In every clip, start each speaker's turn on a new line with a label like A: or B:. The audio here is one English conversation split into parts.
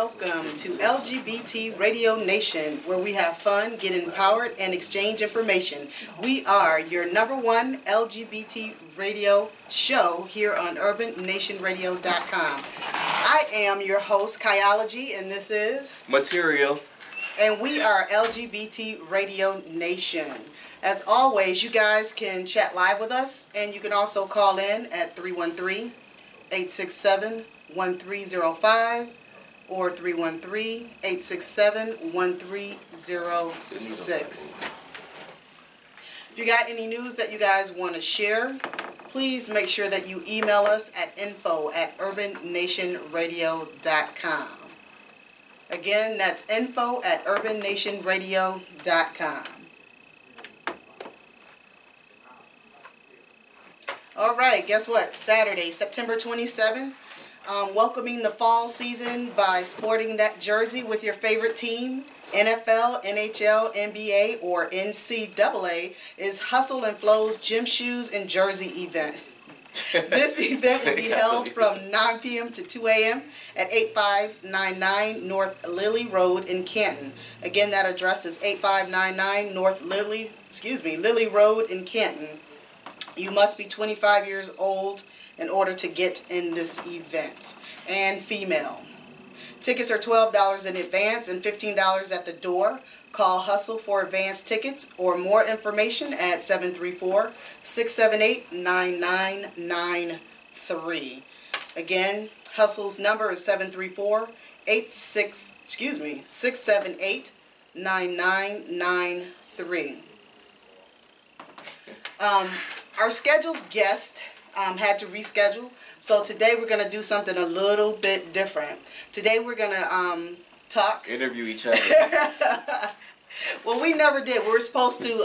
A: welcome to LGBT Radio Nation, where we have fun, get empowered, and exchange information. We are your #1 LGBT radio show here on UrbanNationRadio.com. I am your host, Kaiology, and this is
B: Matirio.
A: And we are LGBT Radio Nation. As always, you guys can chat live with us, and you can also call in at 313-867-1305 or 313-867-1306. If you got any news that you guys want to share, please make sure that you email us at info@UrbanNationRadio.com. Again, that's info@UrbanNationRadio.com. All right, guess what? Saturday, September 27th, welcoming the fall season by sporting that jersey with your favorite team, NFL, NHL, NBA, or NCAA, is Hustle and Flow's Gym Shoes and Jersey event. This event will be held from 9 p.m. to 2 a.m. at 8599 North Lily Road in Canton. Again, that address is 8599 North Lily Road in Canton. You must be 25 years old in order to get in this event, and female. Tickets are $12 in advance and $15 at the door. Call Hustle for advance tickets or more information at 734-678-9993. Again, Hustle's number is 678-9993. Our scheduled guest had to reschedule, so today we're going to do something a little bit different. Today we're going to
B: interview each other.
A: Well, we never did. We were supposed to,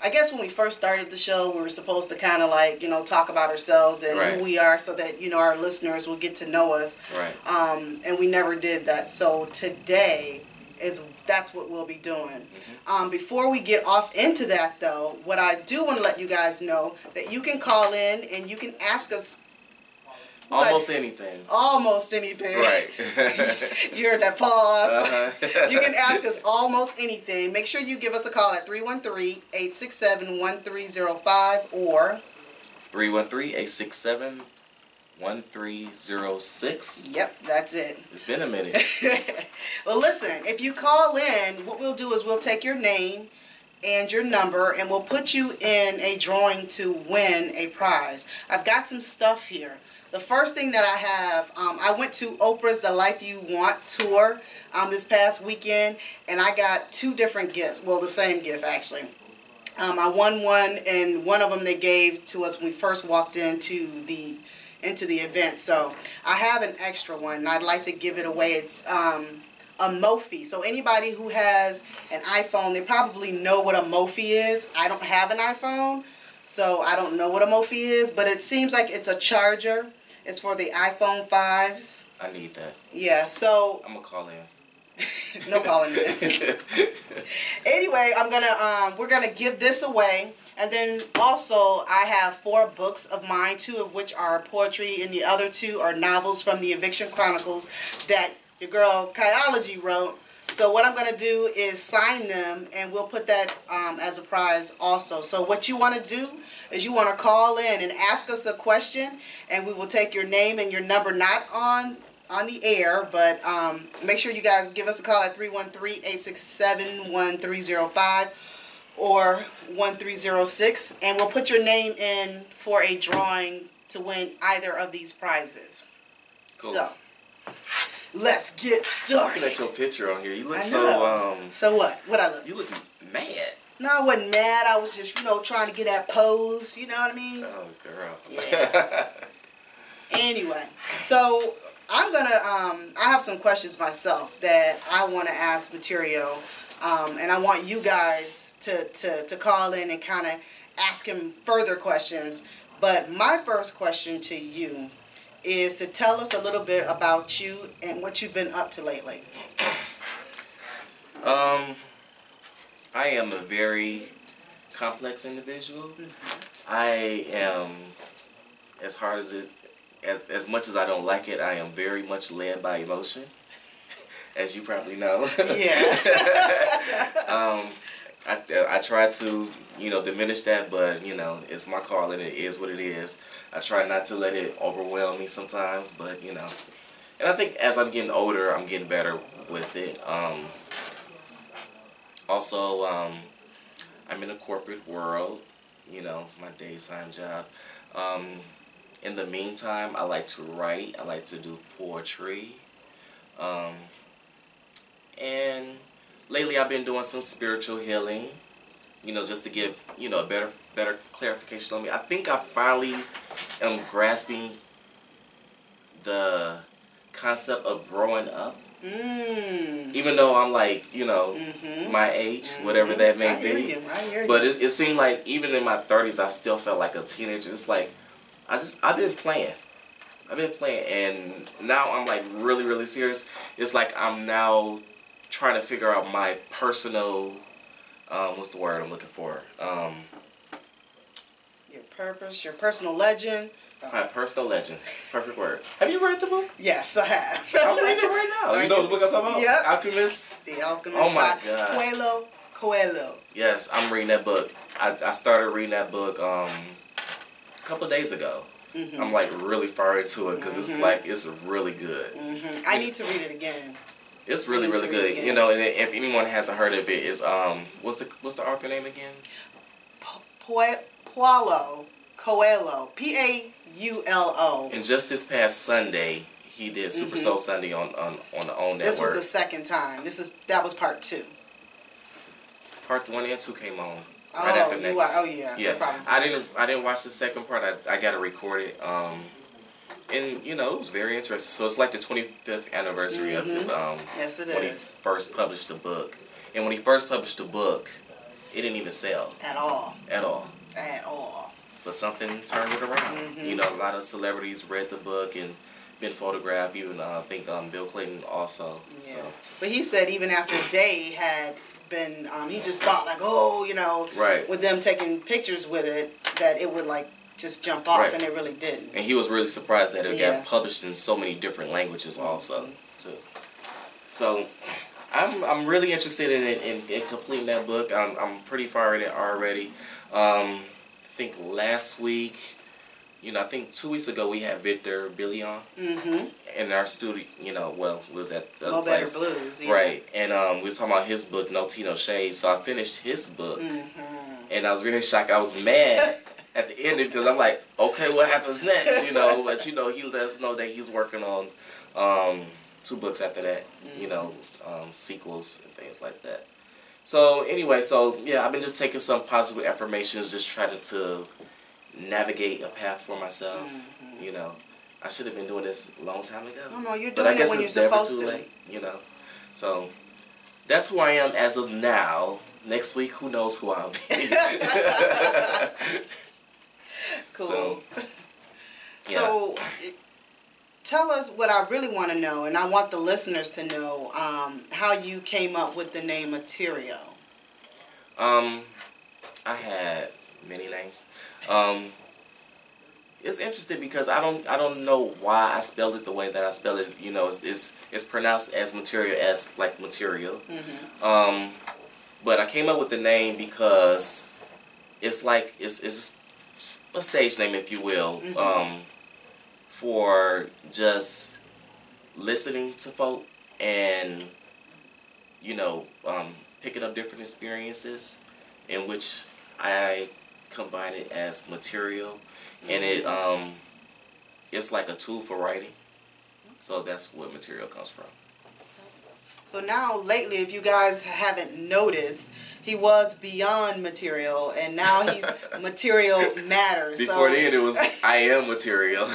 A: I guess when we first started the show, we were supposed to kind of like, talk about ourselves and who we are so that, our listeners will get to know us.
B: Right.
A: And we never did that. So today that's what we'll be doing. Mm-hmm. Before we get off into that, though, what I do want to let you guys know that you can call in and you can ask us
B: almost anything.
A: Almost anything.
B: Right.
A: You heard that pause. Uh-huh. You can ask us almost anything. Make sure you give us a call at 313-867-1305 or
B: 313-867-1306.
A: Yep, that's it.
B: It's been a minute.
A: Well, listen, if you call in, what we'll do is we'll take your name and your number and we'll put you in a drawing to win a prize. I've got some stuff here. The first thing that I have, I went to Oprah's The Life You Want tour this past weekend, and I got 2 different gifts. Well, the same gift, actually. I won one, and one of them they gave to us when we first walked into the event. So I have an extra one, and I'd like to give it away. It's a Mophie. So anybody who has an iPhone, they probably know what a Mophie is. I don't have an iPhone, so I don't know what a Mophie is, but it seems like it's a charger. It's for the iPhone 5s.
B: I need that.
A: Yeah, so
B: I'm gonna call in.
A: No calling in. Anyway, we're gonna give this away, and then also I have 4 books of mine, 2 of which are poetry, and the other 2 are novels from the Eviction Chronicles that your girl Kaiology wrote. So what I'm going to do is sign them, and we'll put that as a prize also. So what you want to do is you want to call in and ask us a question, and we will take your name and your number, not on the air, but make sure you guys give us a call at 313-867-1305 or 1306, and we'll put your name in for a drawing to win either of these prizes.
B: Cool.
A: So let's get started.
B: Looking at your picture on here, you look
A: So what? What I look?
B: You looking mad.
A: No, I wasn't mad. I was just, trying to get that pose. You know what I mean?
B: Oh, girl.
A: Yeah. Anyway, so I'm gonna. I have some questions myself that I want to ask Matirio, and I want you guys to call in and kind of ask him further questions. But my first question to you is to tell us a little bit about you and what you've been up to lately.
B: I am a very complex individual. Mm-hmm. I am, as much as I don't like it, I am very much led by emotion. as you probably know.
A: Yes.
B: I try to, diminish that, but, it's my call and it is what it is. I try not to let it overwhelm me sometimes, but, and I think as I'm getting older, I'm getting better with it. Also, I'm in a corporate world, my daytime job. In the meantime, I like to write. I like to do poetry. And lately I've been doing some spiritual healing, just to give, a better clarification on me. I think I finally am grasping the concept of growing up. Even though I'm like, my age, whatever that may be.
A: I hear you.
B: But it seemed like even in my 30s, I still felt like a teenager. It's like, I've been playing. And now I'm like really, really serious. It's like I'm now trying to figure out my personal, what's the word I'm looking for?
A: Your purpose, your personal legend.
B: My personal legend. Perfect word. Have you read the book?
A: Yes, I have.
B: I'm reading it right now. You know the book I'm talking about?
A: Yep.
B: Alchemist?
A: The Alchemist.
B: Oh my God.
A: Paulo Coelho.
B: Yes, I'm reading that book. I started reading that book a couple of days ago. I'm like really far into it because it's really good.
A: I need to read it again.
B: It's really, really good. And if anyone hasn't heard of it, it's what's the author name again?
A: Paulo Coelho. Paulo.
B: And just this past Sunday, he did Super Soul Sunday on the OWN network.
A: This was the second time. That was part 2.
B: Part 1 and 2 came on right after that.
A: Yeah.
B: Yeah.
A: No problem.
B: I didn't watch the second part. I got to record it. And it was very interesting. So it's like the 25th anniversary of his
A: Yes, it
B: when
A: is.
B: he first published the book. And when he first published the book, it didn't even sell
A: At all.
B: at all.
A: At all.
B: But something turned it around. A lot of celebrities read the book and been photographed. Even I think Bill Clinton also.
A: Yeah.
B: So.
A: But he said even after they had been, he just thought like,
B: Right.
A: with them taking pictures with it, that it would like just jump off,
B: Right.
A: and it really didn't.
B: And he was really surprised that it
A: Yeah.
B: got published in so many different languages also too. So I'm really interested in completing that book. I'm pretty far in it already. I think last week, I think 2 weeks ago we had Victor Billion in our studio. We was at the other place.
A: Better Blues, yeah.
B: Right, and we was talking about his book, No Tea, No Shade. So I finished his book, and I was very shocked. I was mad at the end because I'm like, okay, what happens next? But he let us know that he's working on 2 books after that. Sequels and things like that. So anyway, yeah, I've been just taking some positive affirmations, just trying to navigate a path for myself. I should have been doing this a long time ago.
A: No, you're
B: But I
A: doing
B: guess
A: it when
B: it's
A: you're
B: never
A: supposed
B: too
A: to.
B: late, So that's who I am as of now. Next week, who knows who I'll be.
A: Cool.
B: So, yeah.
A: So, tell us what I really want to know, and I want the listeners to know how you came up with the name Matirio.
B: I had many names. It's interesting because I don't know why I spelled it the way that I spell it. It's pronounced as Matirio, as like material. But I came up with the name because it's like it's a stage name, if you will, for just listening to folk and picking up different experiences, in which I combine it as material, and it's like a tool for writing. So that's what material comes from.
A: So now, lately, if you guys haven't noticed, he was beyond material, and now he's material matters.
B: Before then, it was I am material.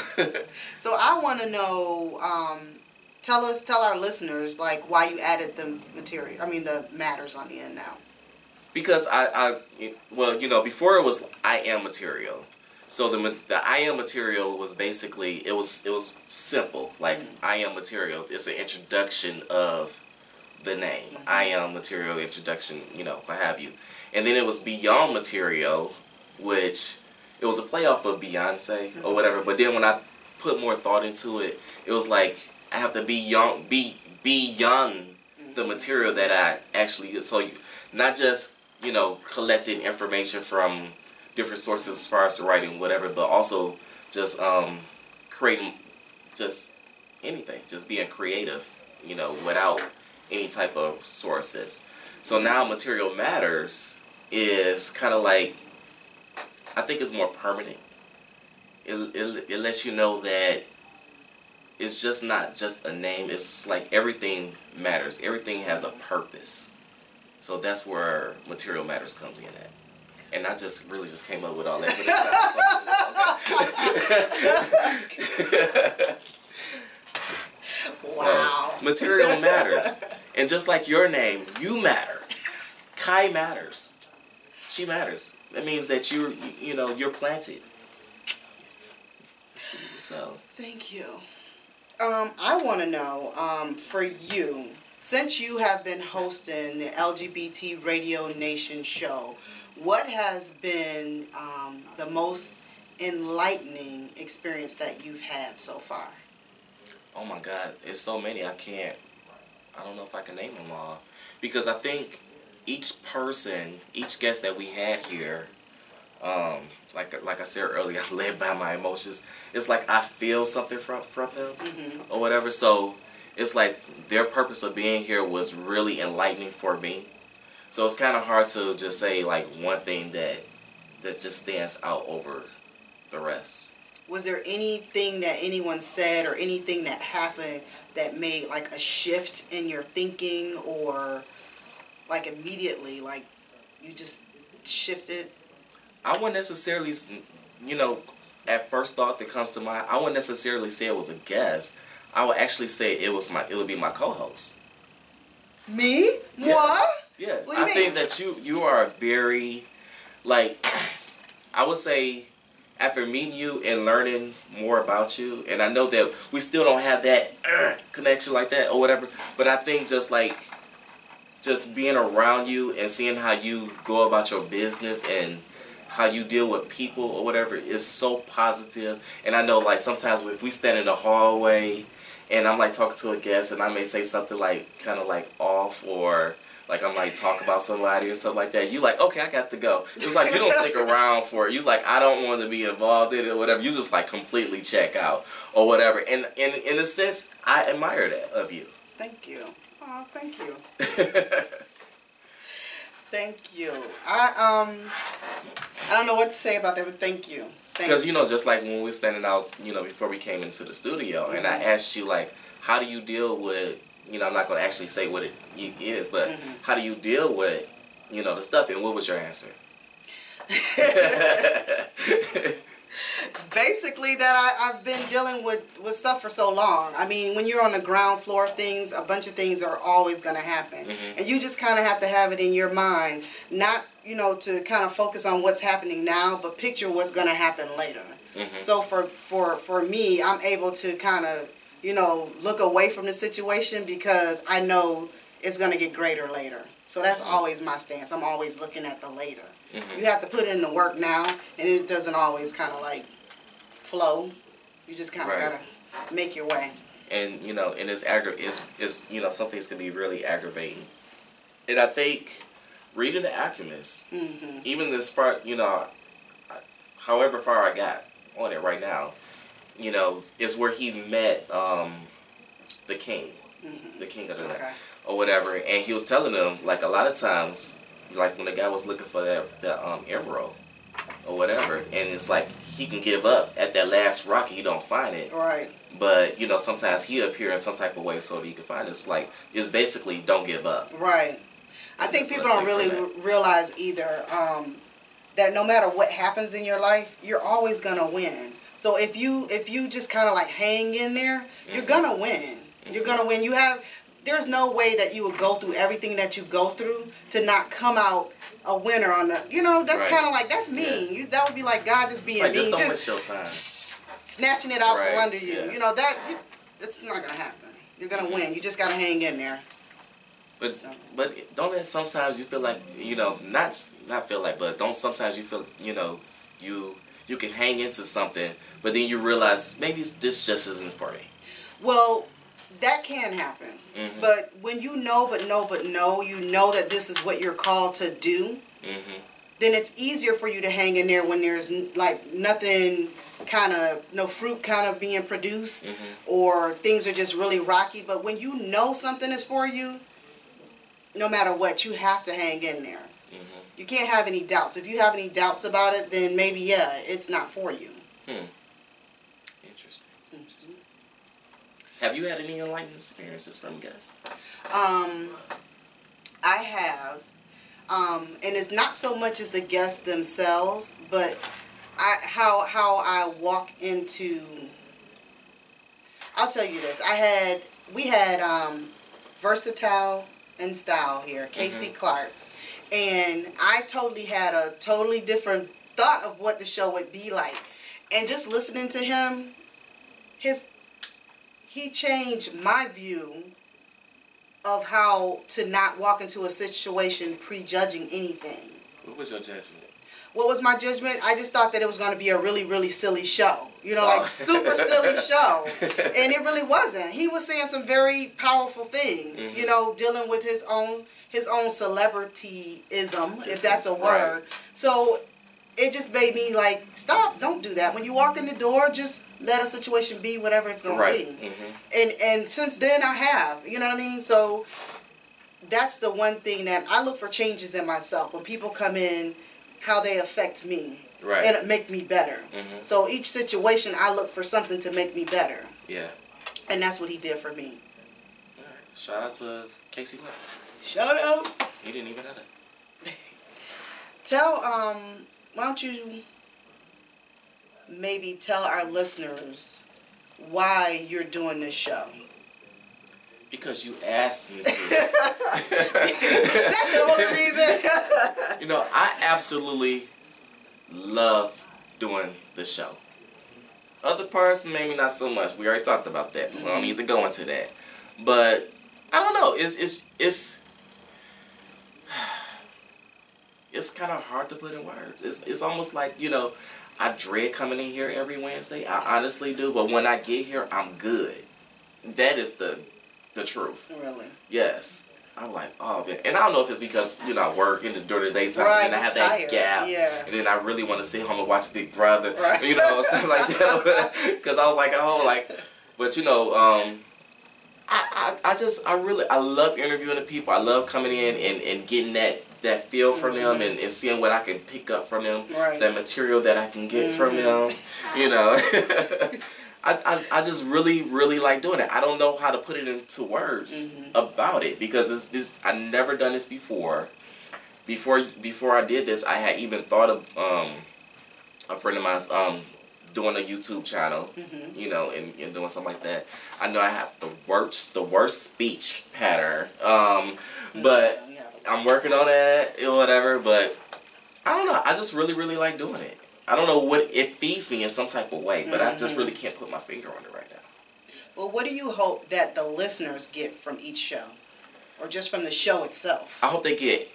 A: So I want to know, tell our listeners, like, why you added the the matters on the end now.
B: Because before it was I am material. So the I am material was basically, it was simple. Like, I am material. It's an introduction of the name. I am material, introduction, what have you. And then it was beyond material, which it was a playoff of Beyonce or whatever. But then when I put more thought into it, it was like I have to be beyond the material that I actually, not just, collecting information from different sources as far as the writing, whatever, but also just creating just anything, just being creative, without any type of sources. So now Material Matters is kind of like, I think it's more permanent. It lets you know that it's just not just a name. It's just like everything matters. Everything has a purpose. So that's where Material Matters comes in at. And I just really just came up with all that. But
A: Wow.
B: So, material matters. And just like your name, you matter. Kai matters. She matters. That means that you're planted. So.
A: Thank you. I want to know, for you, since you have been hosting the LGBT Radio Nation show, what has been the most enlightening experience that you've had so far?
B: Oh my God, it's so many. I don't know if I can name them all. Because I think each person, each guest that we had here, like I said earlier, I'm led by my emotions. It's like I feel something from them, or whatever. So it's like their purpose of being here was really enlightening for me. So it's kind of hard to just say like one thing that just stands out over the rest.
A: Was there anything that anyone said or anything that happened that made like a shift in your thinking, or like immediately like you just shifted?
B: I wouldn't necessarily, at first thought that comes to mind, I wouldn't necessarily say it was a guest. I would actually say it would be my co-host.
A: Me?
B: Yeah.
A: What?
B: Yeah.
A: What do you mean?
B: Think that you are very, like, I would say, after meeting you and learning more about you, and I know that we still don't have that connection like that or whatever, but I think just being around you and seeing how you go about your business and how you deal with people or whatever is so positive. And I know like sometimes if we stand in the hallway and I'm like talking to a guest and I may say something like kind of like off, or like I'm like talking about somebody or something like that, you like, okay, I got to go. It's like you don't stick around for it. You like, I don't want to be involved in it or whatever. You just like completely check out or whatever. And in a sense, I admire that of you.
A: Thank you. Oh, thank you. Thank you. I don't know what to say about that, but thank you.
B: Because, just like when we were standing out, before we came into the studio, and I asked you, like, how do you deal with, I'm not going to actually say what it is, but how do you deal with, the stuff, and what was your answer?
A: Basically that I've been dealing with stuff for so long. I mean, when you're on the ground floor of things, a bunch of things are always going to happen. And you just kind of have to have it in your mind, not, to kind of focus on what's happening now, but picture what's going to happen later. So for me, I'm able to kind of, look away from the situation because I know it's going to get greater later. So that's always my stance. I'm always looking at the later. You have to put in the work now, and it doesn't always kind of like flow. You just kind of got to make your way. And,
B: and it's some things can be really aggravating. And I think reading The Alchemist, even this part, however far I got on it right now, is where he met the king, the king of the night, or whatever. And he was telling them, like, a lot of times, like when the guy was looking for that emerald or whatever, and it's like he can give up at that last rock and he don't find it.
A: Right.
B: But sometimes he appear in some type of way so that you can find it. It's like it's basically don't give up.
A: Right. I think people don't really realize either that no matter what happens in your life, you're always gonna win. So if you just kind of like hang in there, you're gonna win. You're gonna win. There's no way that you would go through everything that you go through to not come out a winner on the, that's kind of like, that's mean.
B: Yeah.
A: That would be like God just being mean.
B: Just don't waste your time.
A: Snatching it out from under you.
B: Yeah.
A: It's not going to happen. You're going to win. You just got to hang in there.
B: But don't it sometimes you feel like, not feel like, but don't sometimes you feel, you can hang into something, but then you realize maybe this just isn't for me.
A: Well, that can happen. But when you know, you know that this is what you're called to do, then it's easier for you to hang in there when there's like nothing no fruit kind of being produced or things are just really rocky. But when you know something is for you, no matter what, you have to hang in there. You can't have any doubts. If you have any doubts about it, then maybe, yeah, it's not for you.
B: Interesting. Have you had any enlightening experiences from guests?
A: I have. And it's not so much as the guests themselves, but how I walk into. I'll tell you this. We had Versatile and Style here, Casey Clark, and I totally had a totally different thought of what the show would be like, and just listening to him, he changed my view of how to not walk into a situation prejudging anything.
B: What was your judgment?
A: What was my judgment? I just thought that it was going to be a really, really silly show. You know, like super silly show. And it really wasn't. He was saying some very powerful things, you know, dealing with his own celebrityism, if that's a word. Right. So it just made me like, stop, don't do that. When you walk in the door, just let a situation be whatever it's going to be. And since then I have, you know what I mean? So that's the one thing that I look for changes in myself. When people come in, how they affect me, and it make me better. So each situation, I look for something to make me better. Yeah. And that's what he did for me.
B: All right. Shout out to Casey Clark.
A: Shout out.
B: He didn't even know that.
A: Tell, why don't you maybe tell our listeners why you're doing this show?
B: Because you asked me to.
A: Is that the only reason?
B: You know, I absolutely love doing the show. Other parts, maybe not so much. We already talked about that, so I don't need to go into that. But I don't know. It's kind of hard to put in words. It's almost like, you know, I dread coming in here every Wednesday. I honestly do. But when I get here, I'm good. That is the truth.
A: Really?
B: Yes. I'm like, oh man. And I don't know if it's because, you know, I work during the daytime and I have
A: tired.
B: That gap.
A: Yeah.
B: And then I really want to sit home and watch Big Brother. Right. You know, something like that. Because I was like, but you know, I love interviewing the people. I love coming in and getting that feel from them and seeing what I can pick up from them. Right. That material that I can get from them. You know. I just really, really like doing it. I don't know how to put it into words about it because I never done this before. Before I did this, I had even thought of a friend of mine's doing a YouTube channel, you know, and doing something like that. I know I have the worst speech pattern, but I'm working on that or whatever. But I don't know. I just really, really like doing it. I don't know what it feeds me in some type of way, but I just really can't put my finger on it right now.
A: Well, what do you hope that the listeners get from each show, or just from the show itself?
B: I hope they get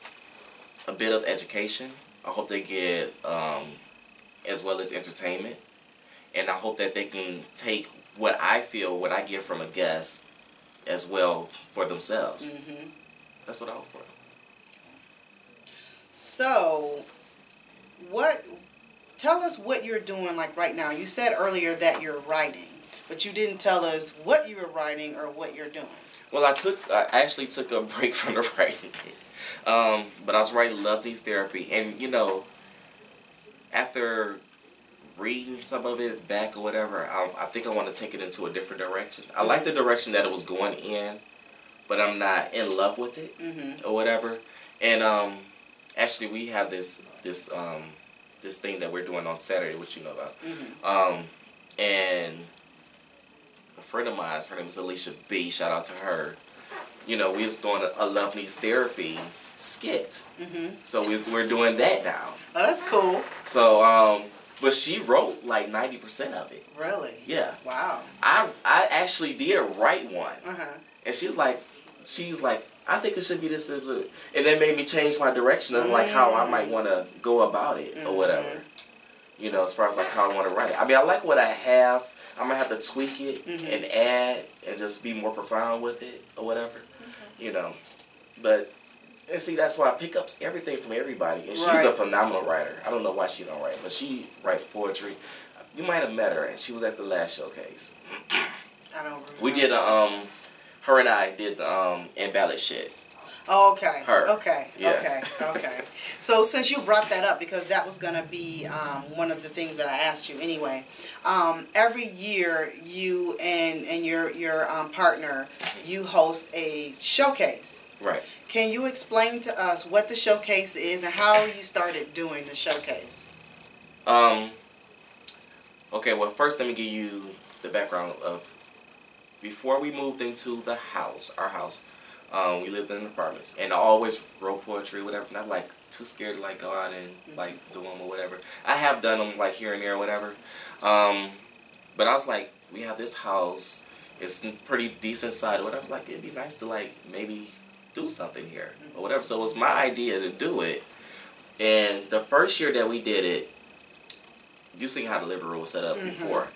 B: a bit of education. I hope they get as well as entertainment, and I hope that they can take what I get from a guest as well for themselves. That's what I hope for.
A: So, tell us what you're doing like right now. You said earlier that you're writing, but you didn't tell us what you were writing or what you're doing.
B: Well, I actually took a break from the writing. But I was writing Love Needs Therapy. And, you know, after reading some of it back or whatever, I think I want to take it into a different direction. I like the direction that it was going in, but I'm not in love with it or whatever. And actually, we have this thing that we're doing on Saturday, which you know about. And a friend of mine, her name is Alicia B. Shout out to her. You know, we was doing a Love Needs Therapy skit. So we're doing that now.
A: Oh, that's cool.
B: So, but she wrote like 90% of it.
A: Really?
B: Yeah.
A: Wow.
B: I actually did write one. And she's like, I think it should be this, and that made me change my direction of like how I might want to go about it or whatever. You know, as far as like how I want to write it. I mean, I like what I have. I'm gonna have to tweak it and add and just be more profound with it or whatever, you know. But and see, that's why I pick up everything from everybody. And she's a phenomenal writer. I don't know why she don't write, but she writes poetry. You might have met her, and she was at the last showcase.
A: I don't remember.
B: We did her and I did the invalid shit.
A: Oh, okay.
B: Her.
A: Okay.
B: Yeah.
A: Okay. So since you brought that up, because that was going to be one of the things that I asked you anyway. Every year, you and your partner, you host a showcase.
B: Right.
A: Can you explain to us what the showcase is and how you started doing the showcase?
B: Okay. Well, first let me give you the background of before we moved into the house, our house. We lived in apartments, and I always wrote poetry, whatever. And I'm like too scared to like go out and like do them or whatever. I have done them like here and there or whatever, but I was like, we have this house. It's pretty decent size or whatever. Like it'd be nice to like maybe do something here or whatever. So it was my idea to do it. And the first year that we did it, you seen how the living room was set up before.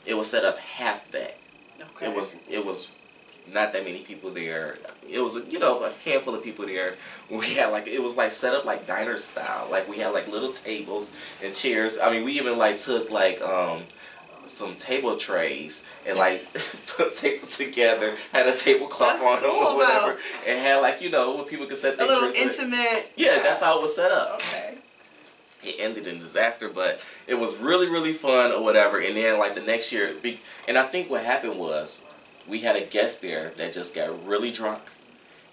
B: It was set up half that.
A: Okay.
B: It was not that many people there. It was, you know, a handful of people there. We had like, it was like set up like diner style. Like we had like little tables and chairs. I mean, we even like took like some table trays and like put tables together, had a tablecloth on them or whatever, and had like, you know, where people could set their
A: a little
B: drinks
A: intimate.
B: Yeah, that's how it was set up.
A: Okay.
B: It ended in disaster, but it was really, really fun or whatever. And then like the next year, and I think what happened was we had a guest there that just got really drunk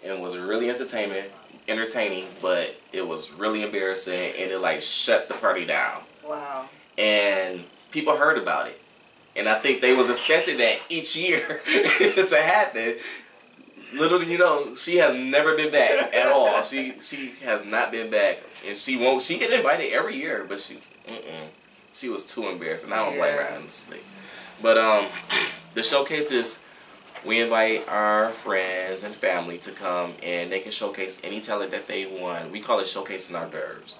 B: and was really entertaining, but it was really embarrassing, and it like shut the party down.
A: Wow.
B: And people heard about it, and I think they was expecting that each year to happen. Little do you know, she has never been back at all. She has not been back, and she won't. She get invited every year, but she was too embarrassed, and I don't blame her honestly. But the showcase is, we invite our friends and family to come, and they can showcase any talent that they want. We call it showcasing hors d'oeuvres.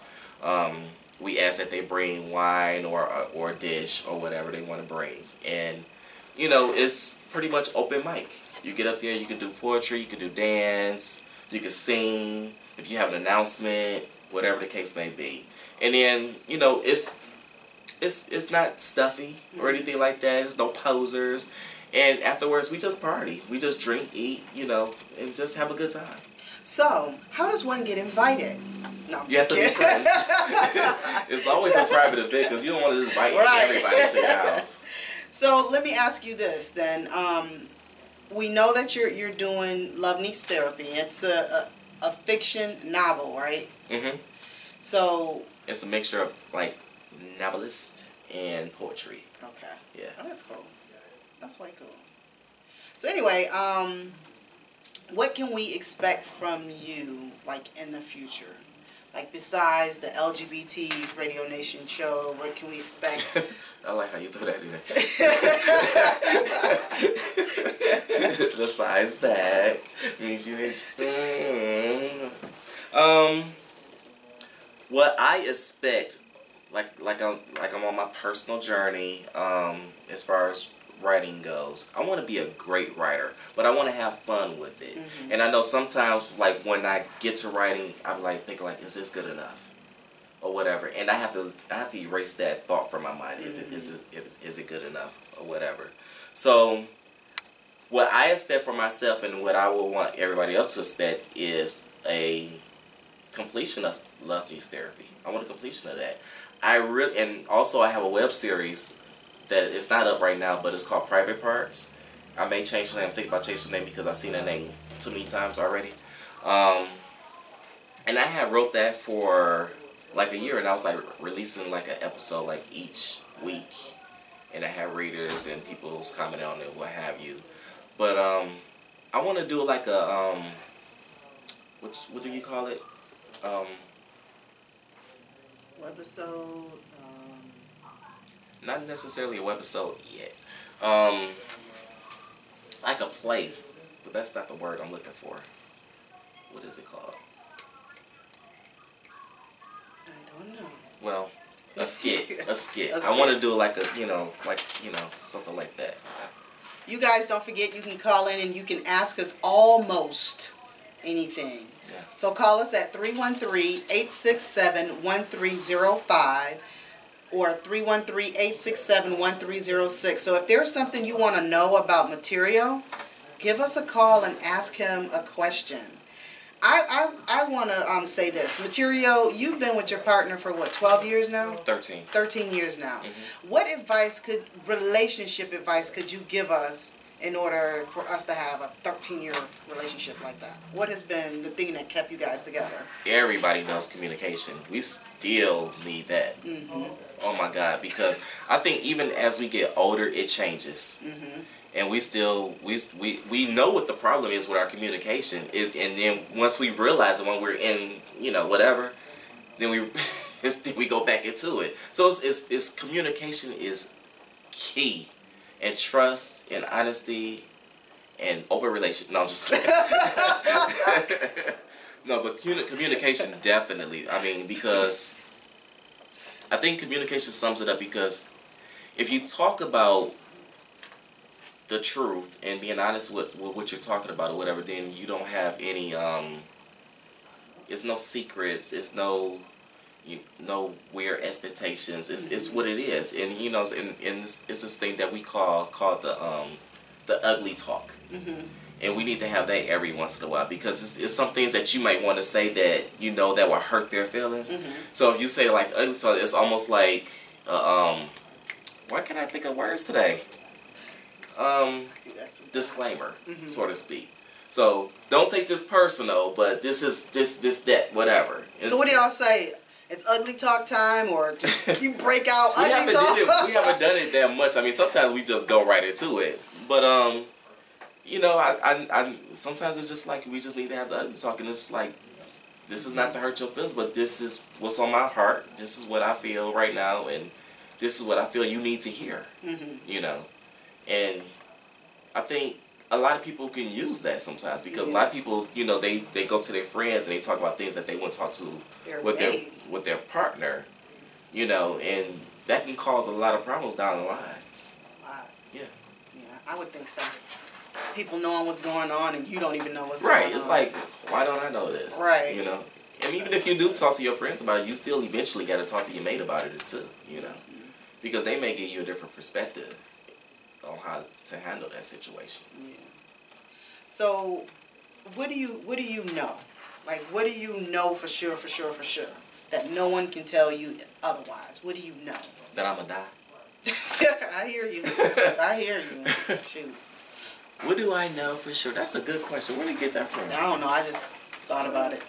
B: We ask that they bring wine or a dish or whatever they want to bring, and you know, it's pretty much open mic. You get up there, you can do poetry, you can do dance, you can sing, if you have an announcement, whatever the case may be. And then, you know, it's not stuffy or anything like that. There's no posers. And afterwards, we just party. We just drink, eat, you know, and just have a good time.
A: So, how does one get invited? No, I'm
B: you have to be friends. It's always a private event because you don't want to just invite everybody to your house.
A: So, let me ask you this then. We know that you're doing Love Needs Therapy. It's a fiction novel, right? Mm-hmm. So
B: it's a mixture of like novelist and poetry.
A: Okay.
B: Yeah.
A: Oh, that's cool. That's way cool. So anyway, what can we expect from you like in the future? Like besides the LGBT Radio Nation show, what can we expect?
B: I like how you threw that in there. Besides that, means you what I expect, like I'm on my personal journey, as far as writing goes. I want to be a great writer, but I want to have fun with it. Mm-hmm. And I know sometimes, like when I get to writing, I'm like thinking like, is this good enough, or whatever. And I have to erase that thought from my mind. Mm-hmm. Is it good enough, or whatever. So, what I expect for myself and what I will want everybody else to expect is a completion of Love Needs Therapy. I want a completion of that. And also I have a web series that it's not up right now, but it's called Private Parts. I may change the name. I'm thinking about changing the name because I've seen that name too many times already. And I had wrote that for like a year, and I was like releasing like an episode like each week, and I had readers and people who's commenting on it, what have you. But I want to do like a what do you call it?
A: Webisode.
B: Not necessarily a webisode yet. Like a play, but that's not the word I'm looking for. What is it called?
A: I don't know.
B: Well, A skit.
A: A skit.
B: I want to do like something like that.
A: You guys don't forget you can call in and you can ask us almost anything.
B: Yeah.
A: So call us at 313-867-1305 or 313-867-1306. So if there's something you want to know about Matirio, give us a call and ask him a question. I want to say this. Matirio, you've been with your partner for what, 12 years now?
B: 13.
A: 13 years now.
B: Mm-hmm.
A: What relationship advice could you give us in order for us to have a 13-year relationship like that? What has been the thing that kept you guys together?
B: Everybody knows communication. We still need that.
A: Mm-hmm.
B: Oh my God, because I think even as we get older, it changes.
A: Mm-hmm.
B: And we know what the problem is with our communication is, and then once we realize it, when we're in whatever, then we go back into it. So it's communication is key, and trust and honesty and open relation. No, I'm just kidding. No, but communication definitely. I mean, because I think communication sums it up, because if you talk about the truth and being honest with what you're talking about or whatever, then you don't have any it's no secrets, it's no weird expectations. It's what it is. And and it's this thing that we call the ugly talk.
A: Mm-hmm.
B: And we need to have that every once in a while, because it's some things that you might want to say that that will hurt their feelings.
A: Mm-hmm.
B: So if you say like ugly talk, it's almost like why can't I think of words today? Disclaimer,
A: mm-hmm.
B: so to speak. So don't take this personal, but this is this that whatever.
A: So what do y'all say? It's ugly talk time, or just you break out ugly talk?
B: We haven't done it that much. I mean, sometimes we just go right into it, but I sometimes it's just like we just need to have the ugly talk, and it's just like, this is not to hurt your feelings, but this is what's on my heart. This is what I feel right now, and this is what I feel you need to hear.
A: Mm-hmm.
B: And I think a lot of people can use that sometimes, because a lot of people, they go to their friends and they talk about things that they want to talk to with their partner, and that can cause a lot of problems down the line.
A: Wow.
B: Yeah.
A: Yeah, I would think so. People knowing what's going on and you don't even know what's going on.
B: Right. It's like, why don't I know this?
A: Right.
B: And even if you do talk to your friends about it, you still eventually got to talk to your mate about it too, because they may give you a different perspective on how to handle that situation.
A: Yeah. So, what do you know? Like, what do you know for sure that no one can tell you otherwise? What do you know?
B: That I'm gonna die.
A: I hear you. Shoot.
B: What do I know for sure? That's a good question. Where did you get that from?
A: I don't know. I just thought about it.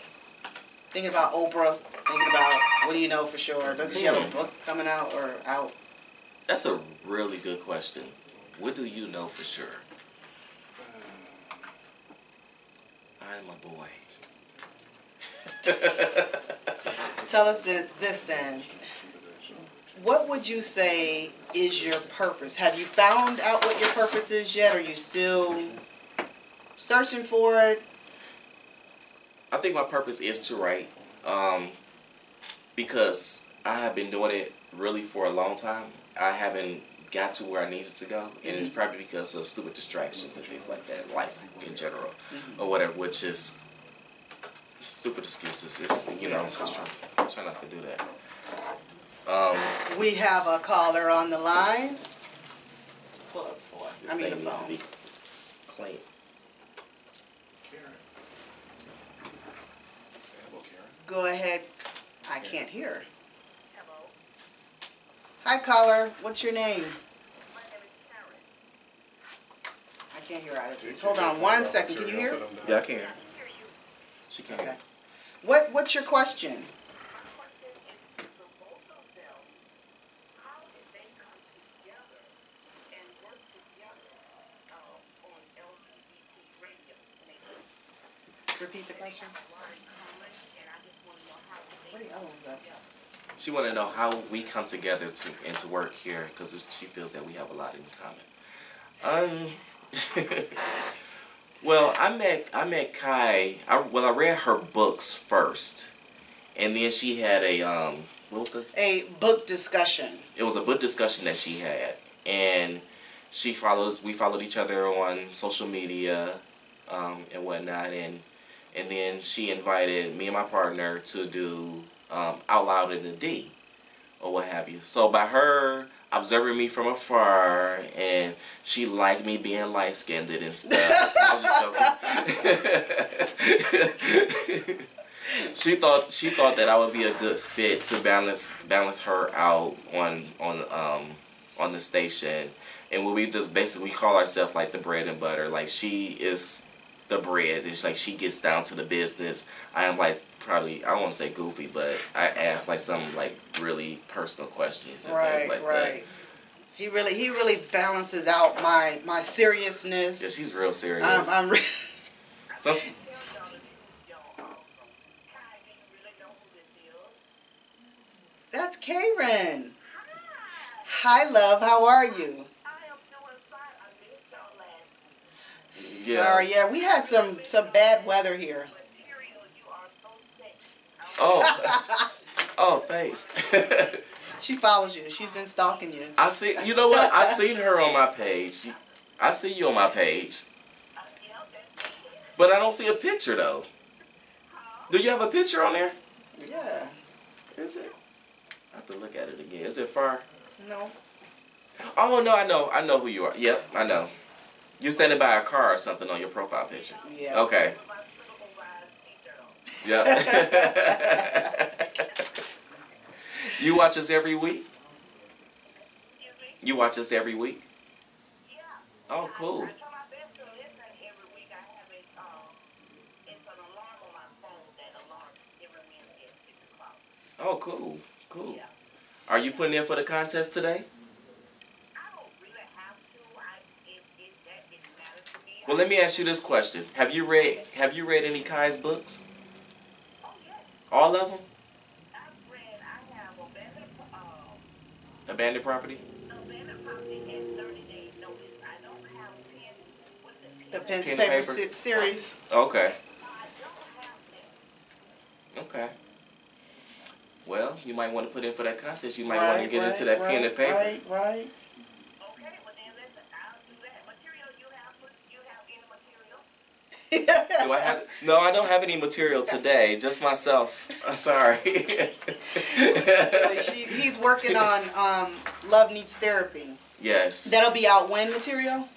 A: Thinking about Oprah. Thinking about what do you know for sure? Does she have a book coming out or out?
B: That's a really good question. What do you know for sure? I'm a boy.
A: Tell us this then. What would you say is your purpose? Have you found out what your purpose is yet? Or are you still searching for it?
B: I think my purpose is to write, because I have been doing it really for a long time. I haven't got to where I needed to go, and it's probably because of stupid distractions and things like that, life in general, or whatever, which is stupid excuses. It's, I'm trying not to do that.
A: We have a caller on the line. Pull up for it.
B: This thing needs to be clean.
A: Go ahead. I can't hear. Hello. Hi, caller. What's your name?
C: My name is Karen.
A: I can't hear out of these. Hold on one second. Can you hear?
B: Yeah, I can. She can.
A: Okay. What's your question? Repeat the question. Where are the other ones at?
B: She wanted to know how we come together to work here, because she feels that we have a lot in common. Well, I met Kai. I read her books first, and then she had a What was the?
A: A book discussion.
B: It was a book discussion that she had, and we followed each other on social media, and whatnot, and then she invited me and my partner to do Out Loud in the D, or what have you. So by her observing me from afar, and she liked me being light-skinned and stuff. I was just joking. She thought that I would be a good fit to balance her out on the station, and we just basically call ourselves like the bread and butter. Like, she is the bread. It's like she gets down to the business. I am like probably, I don't want to say goofy, but I ask like some like really personal questions and things like that.
A: He really balances out my seriousness.
B: Yeah, she's real serious.
A: I'm
B: So,
A: that's Karen. Hi, love. How are you?
B: yeah.
A: Sorry, yeah, we had some bad weather here.
B: Oh, oh, thanks.
A: She follows you. She's been stalking you.
B: I see. You know what? I seen her on my page. I see you on my page, but I don't see a picture though. Do you have a picture on there?
A: Yeah.
B: Is it? I have to look at it again. Is it far?
A: No.
B: Oh no, I know who you are. Yep, I know. You're standing by a car or something on your profile picture.
A: Yeah.
B: Okay. Yep. You watch us every week? You watch us every week? Oh, cool. Oh, cool. Cool. Are you putting in for the contest today? Well, let me ask you this question. Have you read any Kai's books? All of them? Abandoned Property?
A: The pen to
B: Pen to
A: paper
B: paper.
A: series.
B: Okay. Okay. Well, you might want to put in for that contest. You might want to get into that pen and paper.
A: Right.
C: Okay, well then listen, I'll do that. Matirio, you have any material?
B: Do I have? No, I don't have any material today. Just myself. I'm sorry.
A: He's working on Love Needs Therapy.
B: Yes.
A: That'll be out when, Matirio?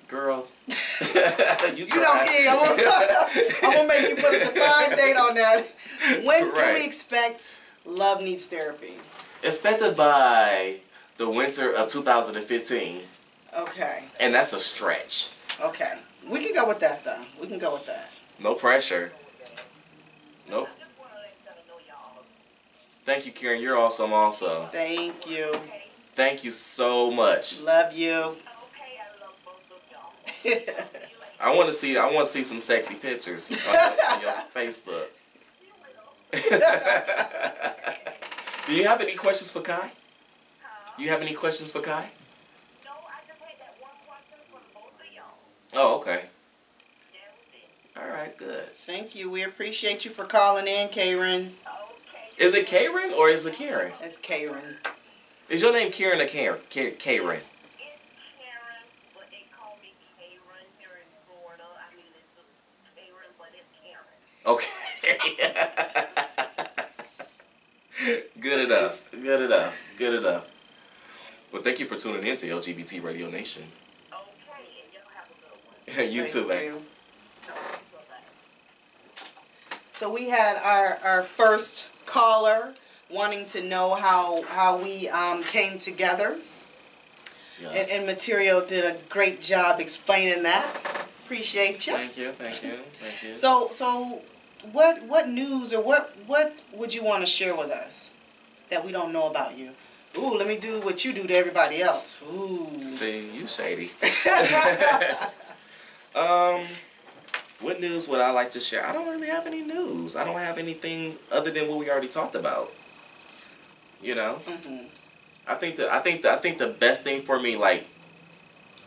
B: Girl.
A: You don't care. I'm gonna make you put a defined date on that. When can we expect Love Needs Therapy?
B: Expected by the winter of 2015.
A: Okay.
B: And that's a stretch.
A: Okay. We can go with that, though. We can go with that.
B: No pressure. Nope. Thank you, Karen. You're awesome also.
A: Thank you.
B: Thank you so much.
A: Love you.
B: I want to see some sexy pictures on your Facebook. Do you have any questions for Kai? You have any questions for Kai?
C: No, I just had that one question for both of y'all.
B: Oh, okay.
C: That was it.
B: All right, good.
A: Thank you. We appreciate you for calling in, Karen.
C: Okay.
B: Is it Karen or is it Karen?
A: That's Karen.
B: Is your name Karen or Karen? Karen.
C: It's Karen, but they call me Karen here in Florida. I mean, it's Karen, but it's Karen.
B: Okay. Good enough. Good enough. Good enough. Well, thank you for tuning in to LGBT Radio Nation.
C: Okay, and y'all have a good one.
B: You too,
A: Thank
B: man.
A: you. So we had our first caller wanting to know how we came together.
B: Yes.
A: And Matirio did a great job explaining that. Appreciate you.
B: Thank you. Thank you. Thank you.
A: So what news or what would you want to share with us that we don't know about you? Ooh, let me do what you do to everybody else. Ooh.
B: See, you shady. What news would I like to share? I don't really have any news. I don't have anything other than what we already talked about. You know?
A: Mm-hmm.
B: I think the best thing for me, like,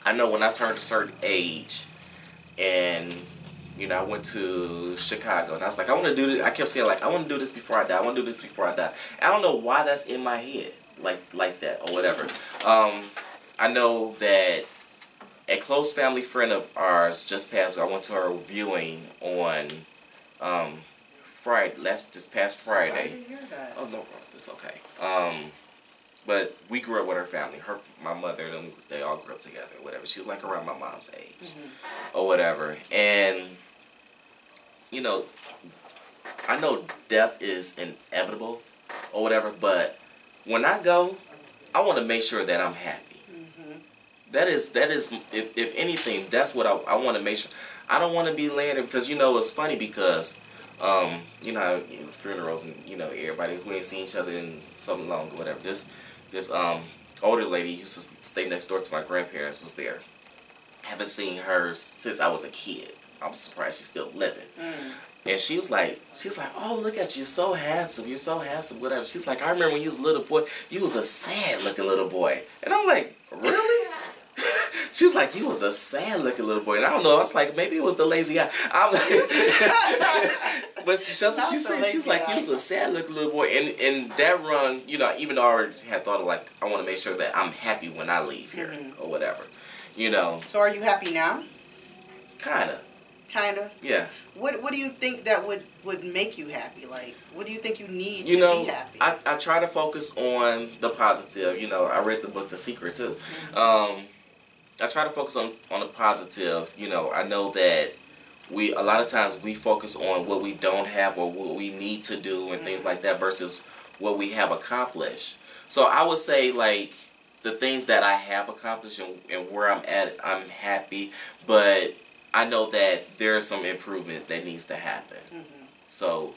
B: I know when I turned a certain age and You know, I went to Chicago, and I was like, I want to do this. I kept saying, like, I want to do this before I die. I want to do this before I die. I don't know why that's in my head, like that, or whatever. I know that a close family friend of ours just passed. I went to her viewing on Friday, this past Friday.
A: Sorry to hear that.
B: Oh, no, it's okay. But we grew up with her family. My mother and them, they all grew up together, whatever. She was like around my mom's age, or whatever. And, you know, I know death is inevitable, or whatever, but when I go, I want to make sure that I'm happy. That is, if anything, that's what I want to make sure. I don't want to be laying there, because, you know, it's funny because, you know, in funerals and, you know, everybody who ain't seen each other in so long, or whatever, this older lady used to stay next door to my grandparents, was there. Haven't seen her since I was a kid. I'm surprised she's still living. And she was like, oh, look at you, so handsome, you're so handsome, whatever. She's like, I remember when you was a little boy, you was a sad looking little boy. And I'm like, really? She was like, you was a sad looking little boy. And I don't know, I was like, maybe it was the lazy eye. I'm like, but that's what she said. She was like, you was a sad looking little boy. And that run, you know, even though I already had thought of, like, I want to make sure that I'm happy when I leave here, or whatever, you know.
A: So are you happy now?
B: Kinda.
A: Kinda?
B: Yeah.
A: What do you think that would make you happy? Like, what do you think you need to be happy?
B: I try to focus on the positive. You know, I read the book The Secret too. I try to focus on the positive. You know, I know that a lot of times we focus on what we don't have or what we need to do and things like that versus what we have accomplished. So I would say, like, the things that I have accomplished and where I'm at, I'm happy, but I know that there's some improvement that needs to happen. So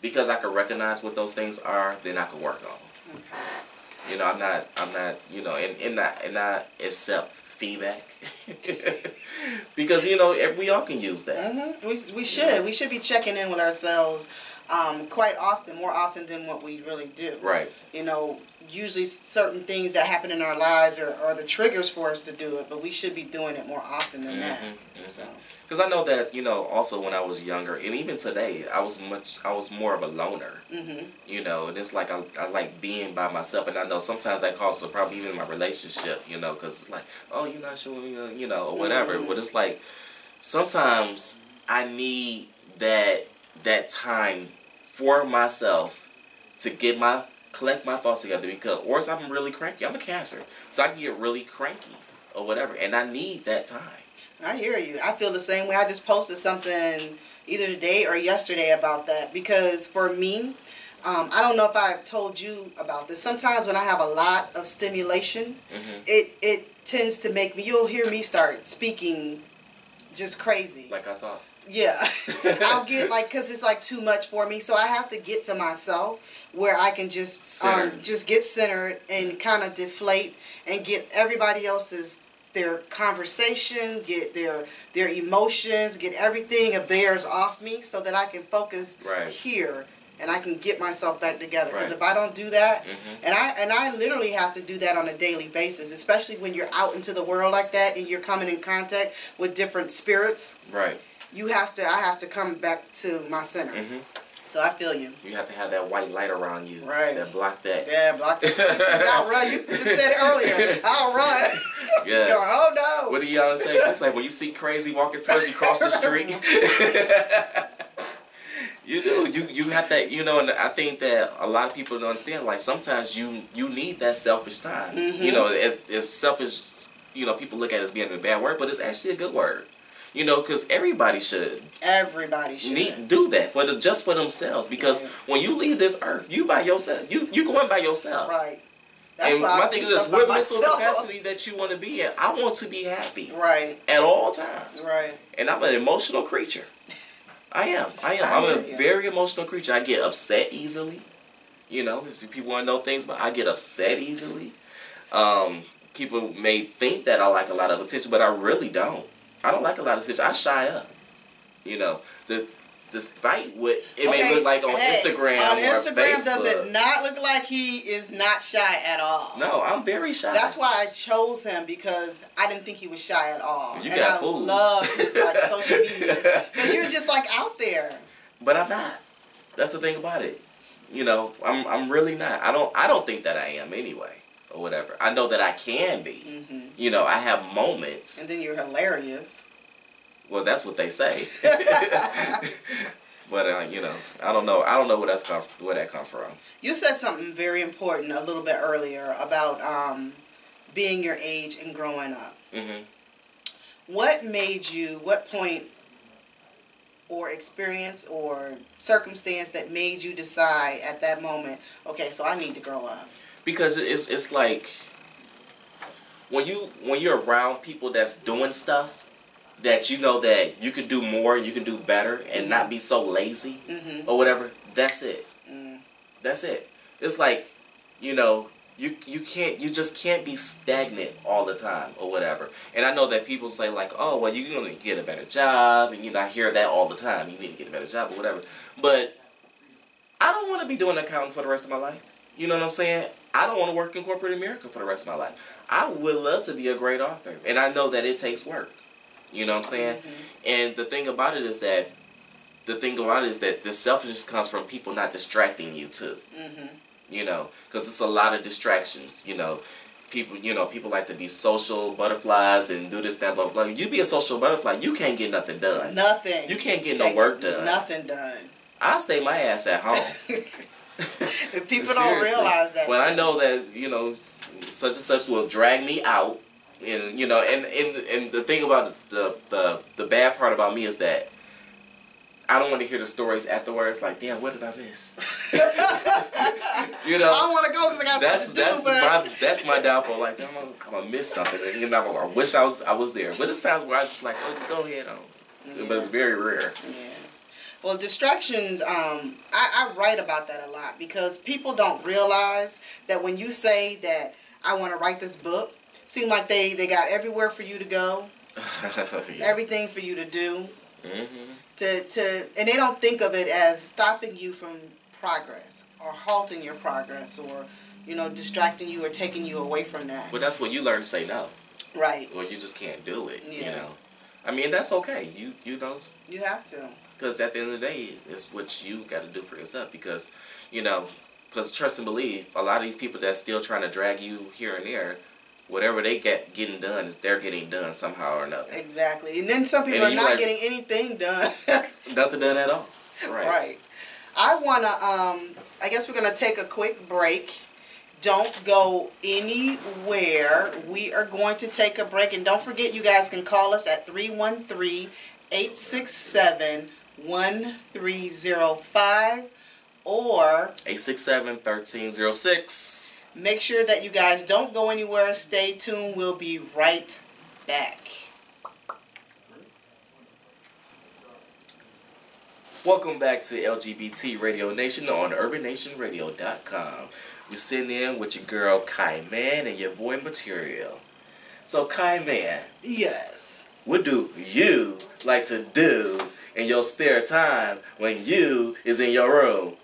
B: because I can recognize what those things are, then I can work on them. You know, I'm not, you know, and not accept feedback. Because, you know, we all can use that.
A: We should be checking in with ourselves quite often, more often than what we really do.
B: Right.
A: You know, usually certain things that happen in our lives are the triggers for us to do it, but we should be doing it more often than that.
B: Because I know that, you know, also when I was younger, and even today, I was more of a loner. You know, and it's like I like being by myself, and I know sometimes that causes a problem even in my relationship. You know, because it's like, oh, you're not showing me, you know, or whatever. But it's like sometimes I need that time for myself to collect my thoughts together, because or else I'm really cranky. I'm a Cancer, so I can get really cranky or whatever, and I need that time.
A: I hear you. I feel the same way. I just posted something either today or yesterday about that, because for me, I don't know if I've told you about this. Sometimes when I have a lot of stimulation, it tends to make me, you'll hear me start speaking just crazy.
B: Like I talk.
A: Yeah. I'll get like, because it's like too much for me. So I have to get to myself where I can just get centered and kind of deflate and get everybody else's, their conversation, get their emotions, get everything of theirs off me so that I can focus here and I can get myself back together. Because if I don't do that, and I literally have to do that on a daily basis, especially when you're out into the world like that and you're coming in contact with different spirits.
B: Right.
A: I have to come back to my center. So I feel you.
B: You have to have that white light around you.
A: Right.
B: That block that.
A: Yeah, block that. I'll run. You just said it earlier. I'll run.
B: Yes.
A: Going, oh no.
B: What do y'all say? It's like when you see crazy walking towards you across the street. You do. You have that, you know, and I think that a lot of people don't understand, like sometimes you need that selfish time. You know, as selfish, you know, people look at it as being a bad word, but it's actually a good word. You know, because everybody should.
A: Everybody should.
B: Do that just for themselves. Because when you leave this earth, you by yourself. You going by yourself.
A: Right. That's
B: and my thing is this: what mental capacity that you want to be in? I want to be happy.
A: Right.
B: At all times.
A: Right.
B: And I'm an emotional creature. I am. I'm a very emotional creature. I get upset easily. You know, if people want to know things about, I get upset easily. People may think that I like a lot of attention, but I really don't. I don't like a lot of attention. I shy up. You know, the despite what it may look like on Instagram
A: on
B: or
A: Instagram,
B: Facebook.
A: does it not look like he is not shy at all?
B: No, I'm very shy.
A: That's why I chose him, because I didn't think he was shy at all.
B: You got fooled.
A: I love his like social media, because you're just like out there.
B: But I'm not. That's the thing about it. You know, I'm really not. I don't think that I am anyway, or whatever. I know that I can be.
A: Mm-hmm.
B: You know, I have moments.
A: And then you're hilarious.
B: Well, that's what they say. But you know, I don't know where that comes from.
A: You said something very important a little bit earlier about being your age and growing up.
B: Mm-hmm.
A: What point or experience or circumstance that made you decide at that moment, okay, so I need to grow up?
B: Because it's like when you're around people that's doing stuff that you know that you can do more, you can do better, and not be so lazy or whatever. That's it. That's it. It's like, you know, you just can't be stagnant all the time or whatever. And I know that people say like, oh, well, you're gonna get a better job, and you know, I hear that all the time. You need to get a better job or whatever. But I don't want to be doing accounting for the rest of my life. You know what I'm saying? I don't want to work in corporate America for the rest of my life. I would love to be a great author, and I know that it takes work. You know what I'm saying? And the thing about it is that the selfishness comes from people not distracting you too. You know, because it's a lot of distractions. You know, people like to be social butterflies and do this, that, blah, blah. You be a social butterfly, you can't get nothing done.
A: Nothing.
B: You can't get no work done.
A: Nothing done.
B: I'll stay my ass at home.
A: If people don't realize that.
B: Well, I know that, you know, such and such will drag me out. And you know, and the thing about the bad part about me is that I don't want to hear the stories afterwards. Like, damn, what did I miss? You know,
A: I don't want to go because I got something to do.
B: That's my downfall. Like, damn, I'm gonna miss something. You know, I wish I was there. But it's times where I just like, oh, go ahead on. Yeah. But it's very rare.
A: Yeah. Well, distractions. I write about that a lot because people don't realize that when you say that I want to write this book. Seem like they got everywhere for you to go, everything for you to do, and they don't think of it as stopping you from progress or halting your progress or, you know, distracting you or taking you away from that.
B: But that's when you learn to say no.
A: Right.
B: Or you just can't do it.
A: Yeah.
B: You know, I mean that's okay. You know.
A: You have to.
B: Because at the end of the day, it's what you got to do for yourself. Because, you know, because trust and believe, a lot of these people that's still trying to drag you here and there. Whatever they getting done is they're getting done somehow or another.
A: Exactly. And then some people are not getting anything done.
B: Nothing done at all. Right.
A: Right. I want to, I guess we're going to take a quick break. Don't go anywhere. We are going to take a break. And don't forget, you guys can call us at 313-867-1305 or
B: 867-1306.
A: Make sure that you guys don't go anywhere. Stay tuned. We'll be right back.
B: Welcome back to LGBT Radio Nation on UrbanNationRadio.com. We're sitting in with your girl Kai Mann and your boy Matirio. So Kai Mann.
A: Yes.
B: What do you like to do in your spare time when you is in your room?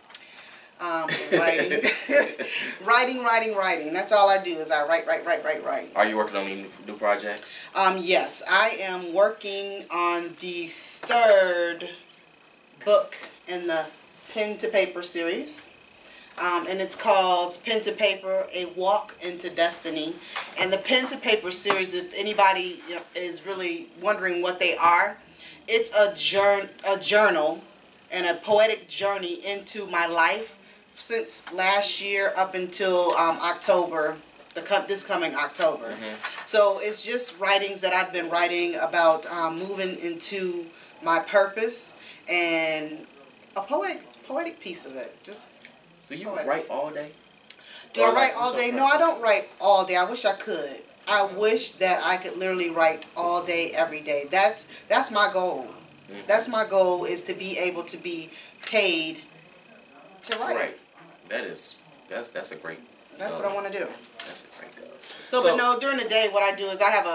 A: Writing. writing. That's all I do is I write.
B: Are you working on any new projects?
A: Yes, I am working on the 3rd book in the Pen to Paper series. And it's called Pen to Paper, A Walk into Destiny. And the Pen to Paper series, if anybody is really wondering what they are, it's a journal and a poetic journey into my life since last year up until October, this coming October. So it's just writings that I've been writing about moving into my purpose and a poetic piece of it. Just
B: do you write all day?
A: Do I write all day? No, I don't write all day. I wish I could. I wish that I could literally write all day, every day. That's my goal. That's my goal, is to be able to be paid to write.
B: That's a great
A: That's what I want to do.
B: That's a great goal.
A: So, but no, during the day, what I do is I have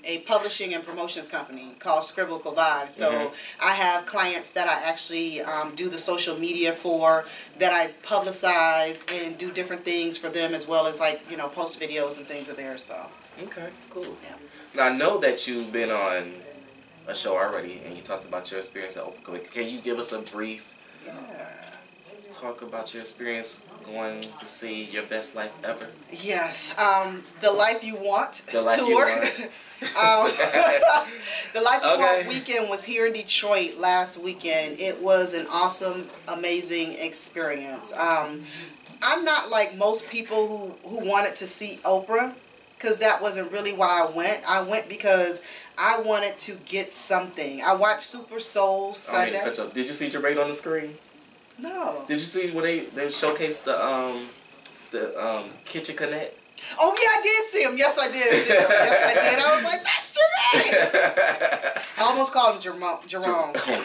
A: a publishing and promotions company called Scribblical Vibes. So I have clients that I actually do the social media for, that I publicize and do different things for them, as well as like, you know, post videos and things of theirs. So.
B: Okay, cool.
A: Yeah.
B: Now I know that you've been on a show already, and you talked about your experience at Oprah. Can you give us a brief talk about your experience going to see Your Best Life Ever?
A: Yes, The Life You Want
B: The Life
A: tour.
B: You Want.
A: The Life You Want weekend was here in Detroit last weekend. It was an awesome, amazing experience. I'm not like most people who wanted to see Oprah, because that wasn't really why I went. I went because I wanted to get something. I watched Super Soul Sunday.
B: Did you see Jermaine on the screen?
A: No.
B: Did you see when they showcased the Kitchen Connect?
A: Oh yeah, I did see him. Yes, I did see him. Yes, I did. I was like, that's Jermaine. I almost called him Jerome.
B: Oh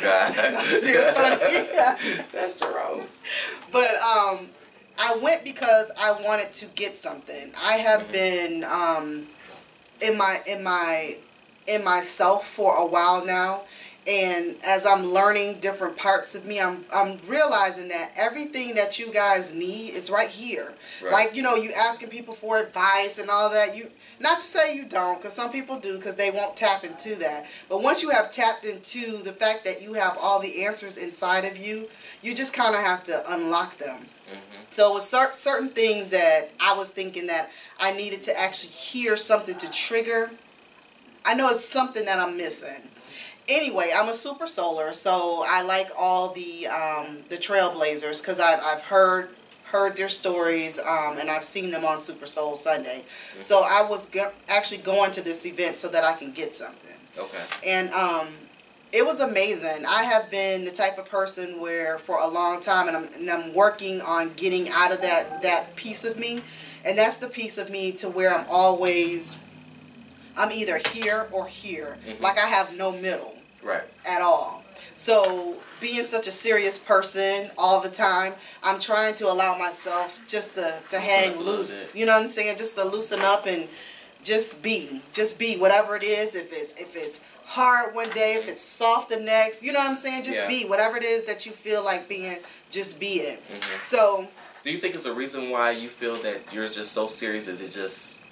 B: God.
A: That's funny. Yeah.
B: That's Jerome.
A: But I went because I wanted to get something. I have been in myself for a while now. And as I'm learning different parts of me, I'm realizing that everything that you guys need is right here. Right. Like, you know, you asking people for advice and all that. Not to say you don't, because some people do, because they won't tap into that. But once you have tapped into the fact that you have all the answers inside of you, you just kind of have to unlock them. So it was certain things that I was thinking that I needed to actually hear something to trigger. I know it's something that I'm missing. Anyway, I'm a super solar, so I like all the trailblazers, because I've heard their stories, and I've seen them on Super Soul Sunday. So I was actually going to this event so that I can get something. Okay. And it was amazing. I have been the type of person where for a long time, and I'm working on getting out of that piece of me, and that's the piece of me to where I'm either here or here. Like I have no middle. Right. At all. So being such a serious person all the time, I'm trying to allow myself just to hang loose. You know what I'm saying? Just to loosen up and just be whatever it is. If it's hard one day, if it's soft the next, you know what I'm saying? Just be whatever it is that you feel like being. Just be it. So. Do you think it's a reason why you feel that you're just so serious? Is it just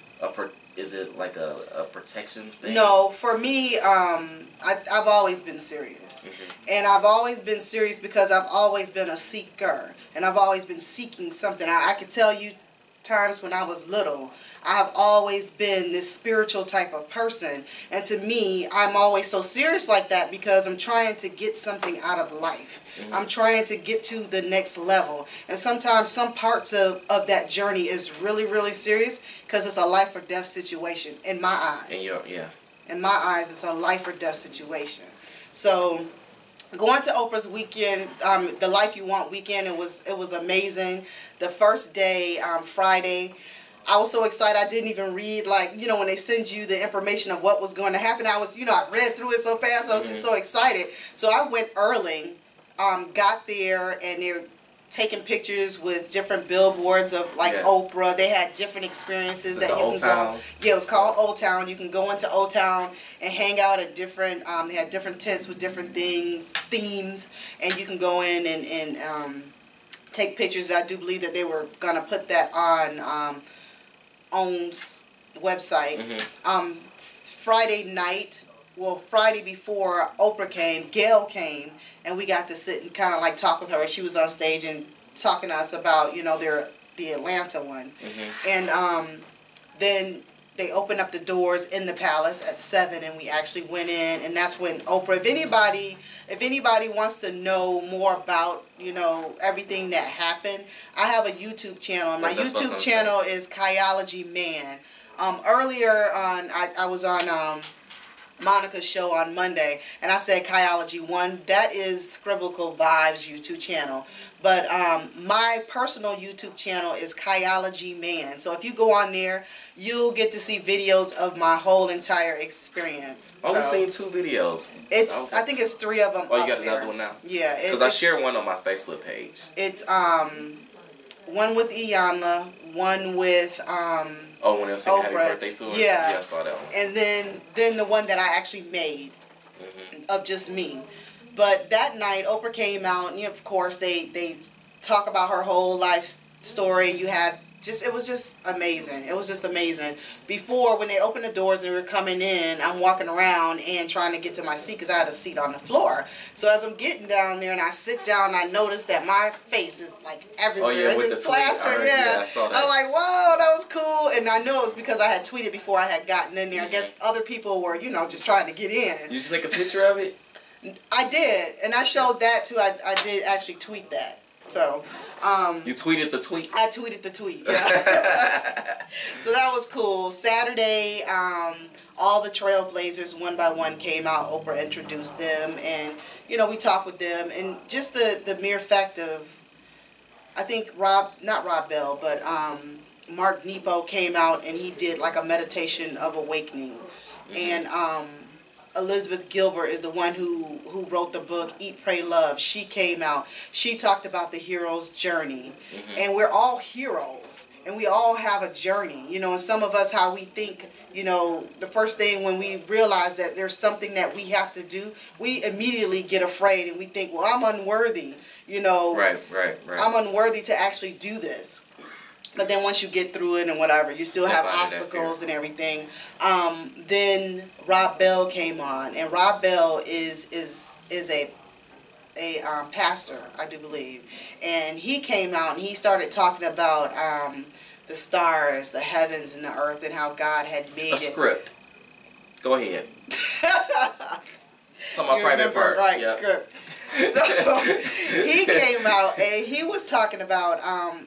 A: is it like a protection thing? No, for me, I've always been serious. And I've always been serious because I've always been a seeker. And I've always been seeking something. I could tell you times when I was little, I have always been this spiritual type of person. And to me, I'm always so serious like that because I'm trying to get something out of life. I'm trying to get to the next level. And sometimes some parts of that journey is really, really serious because it's a life or death situation in my eyes. In my eyes, it's a life or death situation. So going to Oprah's weekend, the Life You Want weekend, it was amazing. The first day, Friday, I was so excited I didn't even read, like, you know, when they send you the information of what was going to happen. I read through it so fast, I was just so excited. So I went early, got there, and they were taking pictures with different billboards of like Oprah. They had different experiences that you can go. Yeah, it was called Old Town. You can go into Old Town and hang out at different. They had different tents with different themes, and you can go in and take pictures. I do believe that they were gonna put that on OWN's website. Friday night. Well, Friday before Oprah came, Gail came, and we got to sit and kind of like talk with her. She was on stage and talking to us about, you know, the Atlanta one. And then they opened up the doors in the palace at 7, and we actually went in, and that's when Oprah. If anybody wants to know more about, you know, everything that happened, I have a YouTube channel. And my YouTube channel is Kaiology Mann. Earlier on, I was on Monica's show on Monday, and I said Kaiology 1. That is Scribblical Vibes YouTube channel. But my personal YouTube channel is Kaiology Mann. So if you go on there, you'll get to see videos of my whole entire experience.
B: Only seen 2 videos.
A: I think it's 3 of them.
B: Oh, you got another one now? Yeah. Because I shared one on my Facebook page.
A: It's one with Iyanla, one with
B: Oh, when they were singing Happy
A: Oprah.
B: Birthday to her?
A: Yeah.
B: Yeah, I saw that one.
A: And then the one that I actually made of just me. But that night, Oprah came out, and of course, they talk about her whole life story. You had it was just amazing. It was just amazing. Before, when they opened the doors and we were coming in, I'm walking around and trying to get to my seat because I had a seat on the floor. So as I'm getting down there and I sit down, I notice that my face is like everywhere.
B: Oh, yeah, with
A: it's
B: the tweet.
A: yeah.
B: I saw that.
A: I'm like, whoa, that was cool. And I know it was because I had tweeted before I had gotten in there. I guess other people were, just trying to get in.
B: You just take a picture of it?
A: I did. And I showed that too. I did actually tweet that. So,
B: you tweeted the tweet?
A: I tweeted the tweet, yeah. So that was cool. Saturday, all the Trailblazers, one by one, came out. Oprah introduced them, and, we talked with them. And just the mere fact of, I think not Rob Bell, but Mark Nepo came out, and he did like a meditation of awakening. And Elizabeth Gilbert is the one who wrote the book Eat, Pray, Love. She came out. She talked about the hero's journey. And we're all heroes. And we all have a journey. And some of us, how we think, the first thing when we realize that there's something that we have to do, we immediately get afraid and we think, well, I'm unworthy.
B: Right.
A: I'm unworthy to actually do this. But then once you get through it and whatever, you still have obstacles and everything. Then Rob Bell came on, and Rob Bell is a pastor, I do believe, and he came out and he started talking about the stars, the heavens, and the earth, and how God had made
B: a script. Go ahead. Talking about private parts.
A: Right, yep. Script. So he came out and he was talking about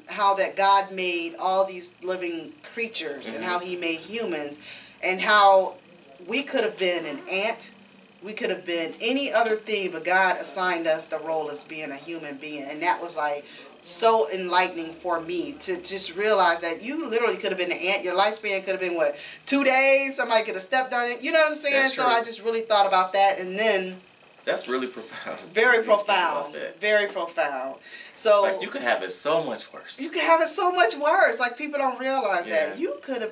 A: how that God made all these living creatures and how he made humans, and how we could have been an ant, we could have been any other thing, but God assigned us the role as being a human being. And that was like so enlightening for me to just realize that you literally could have been an ant. Your lifespan could have been 2 days. Somebody could have stepped on it. You know what I'm saying? So I just really thought about that, and then
B: that's really profound.
A: Very profound. Very profound. So
B: like you could have it so much worse.
A: You could have it so much worse. Like people don't realize that you could have.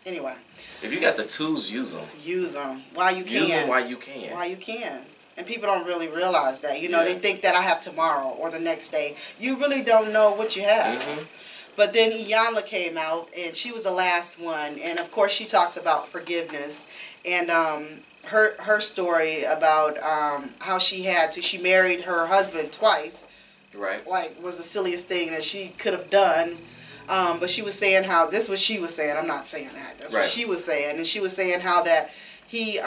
A: Anyway.
B: If you got the tools, use them.
A: Use them while you can.
B: Use them while you can.
A: While you can. And people don't really realize that. They think that I have tomorrow or the next day. You really don't know what you have. But then Iyanla came out, and she was the last one. And of course, she talks about forgiveness. And her story about how she married her husband twice.
B: Right.
A: Like, was the silliest thing that she could have done. But she was saying how, this is what she was saying, I'm not saying that, that's what she was saying, and she was saying how that he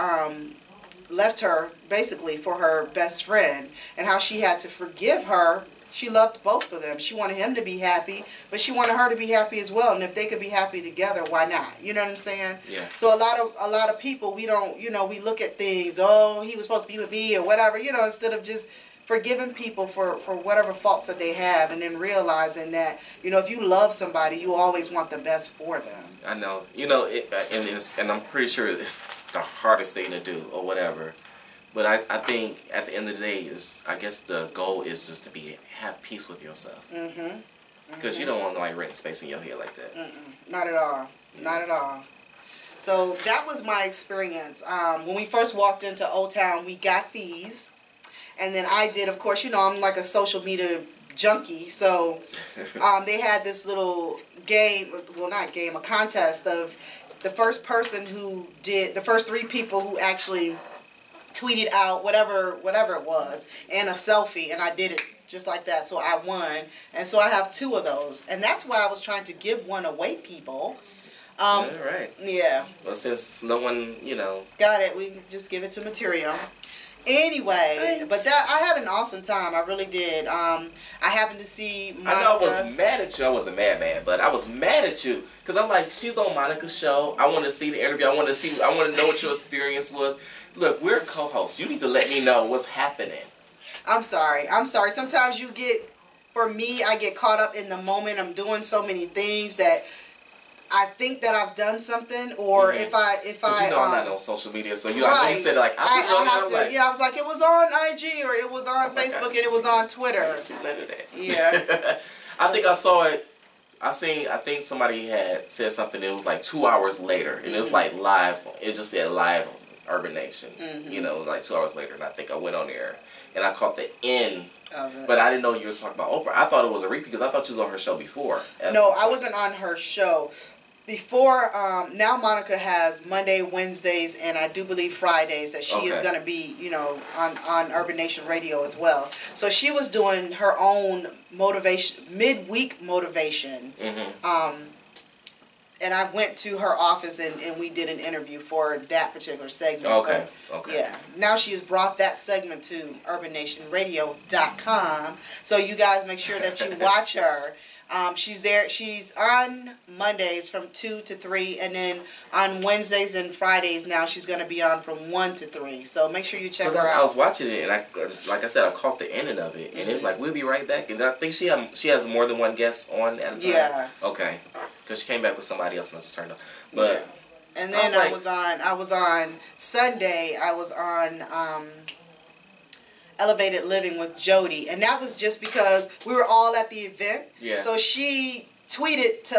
A: left her basically for her best friend, and how she had to forgive her. She loved both of them. She wanted him to be happy, but she wanted her to be happy as well, and if they could be happy together, why not? You know what I'm saying?
B: Yeah.
A: So a lot of people, we don't, we look at things, oh, he was supposed to be with me or whatever, instead of just forgiving people for whatever faults that they have, and then realizing that, if you love somebody, you always want the best for them.
B: I know. And I'm pretty sure it's the hardest thing to do or whatever. But I think at the end of the day, I guess the goal is just to have peace with yourself. Because you don't want nobody renting space in your head like that.
A: Not at all. Not at all. So that was my experience. When we first walked into Old Town, we got these. And then I did, of course, I'm like a social media junkie. So they had this little game, well, not game, a contest of the first person who did, the first 3 people who actually tweeted out whatever it was, and a selfie, and I did it just like that. So I won. And so I have 2 of those. And that's why I was trying to give one away, people.
B: All right.
A: Yeah.
B: Well, since no one,
A: got it, we just give it to Matirio. Anyway,
B: thanks.
A: But I had an awesome time. I really did. I happened to see Monica.
B: I know I was mad at you. I wasn't mad, but I was mad at you. Because I'm like, she's on Monica's show. I want to see the interview. I want to know what your experience was. Look, we're co-hosts. You need to let me know what's happening. I'm
A: sorry. Sometimes for me, I get caught up in the moment. I'm doing so many things that I think that I've done something, or if I
B: I'm not on social media, so you
A: right.
B: you said like
A: I have to. Yeah, I was like, it was on IG or it was on Facebook and it was on Twitter.
B: See later that.
A: Yeah.
B: I think I saw it. I think somebody had said something. It was like 2 hours later, and it was like live. It just said live Urban Nation. You know, like 2 hours later, and I think I went on there and I caught the end. But I didn't know you were talking about Oprah. I thought it was a repeat because I thought you was on her show before.
A: No, I wasn't on her show. Before, now Monica has Monday, Wednesdays, and I do believe Fridays that she is going to be, you know, on Urban Nation Radio as well. So she was doing her own motivation, midweek motivation. And I went to her office and we did an interview for that particular segment.
B: Okay.
A: Yeah. Now she has brought that segment to UrbanNationRadio.com. So you guys make sure that you watch her. She's there. She's on Mondays from 2 to 3, and then on Wednesdays and Fridays now she's going to be on from 1 to 3. So make sure you check her out.
B: I was watching it, and like I said, I caught the ending of it, and it's like we'll be right back. And I think she has more than one guest on at a time.
A: Yeah.
B: Okay. Because she came back with somebody else and I just turned up. But
A: and then I was on Sunday. I was on Elevated Living with Jody, and that was just because we were all at the event.
B: Yeah.
A: So she tweeted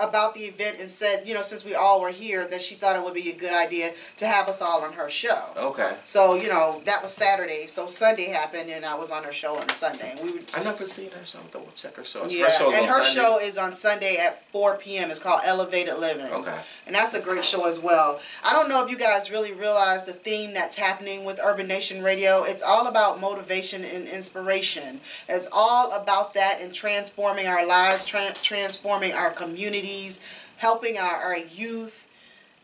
A: about the event and said, you know, since we all were here, that she thought it would be a good idea to have us all on her show.
B: Okay.
A: So, you know, that was Saturday. So Sunday happened, and I was on her show on Sunday. We were just,
B: I never seen her show. We'll check her show.
A: Yeah, and her show is on Sunday at 4 p.m. It's called Elevated Living.
B: Okay.
A: And that's a great show as well. I don't know if you guys really realize the theme that's happening with Urban Nation Radio. It's all about motivation and inspiration. It's all about that and transforming our lives, transforming our communities, helping our youth.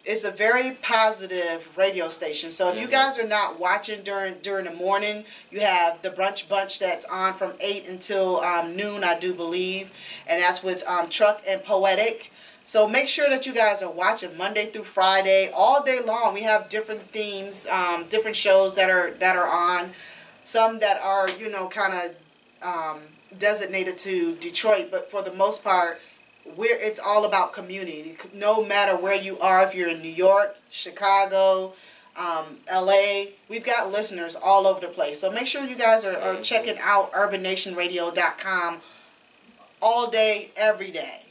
A: It's a very positive radio station. So if you guys are not watching during the morning, you have the Brunch Bunch that's on from 8 until noon, I do believe. And that's with Truck and Poetic. So make sure that you guys are watching Monday through Friday, all day long. We have different themes, different shows that are on. Some that are, you know, kind of designated to Detroit, but for the most part, it's all about community. No matter where you are, if you're in New York, Chicago, LA, we've got listeners all over the place. So make sure you guys are checking out UrbanNationRadio.com all day, every day.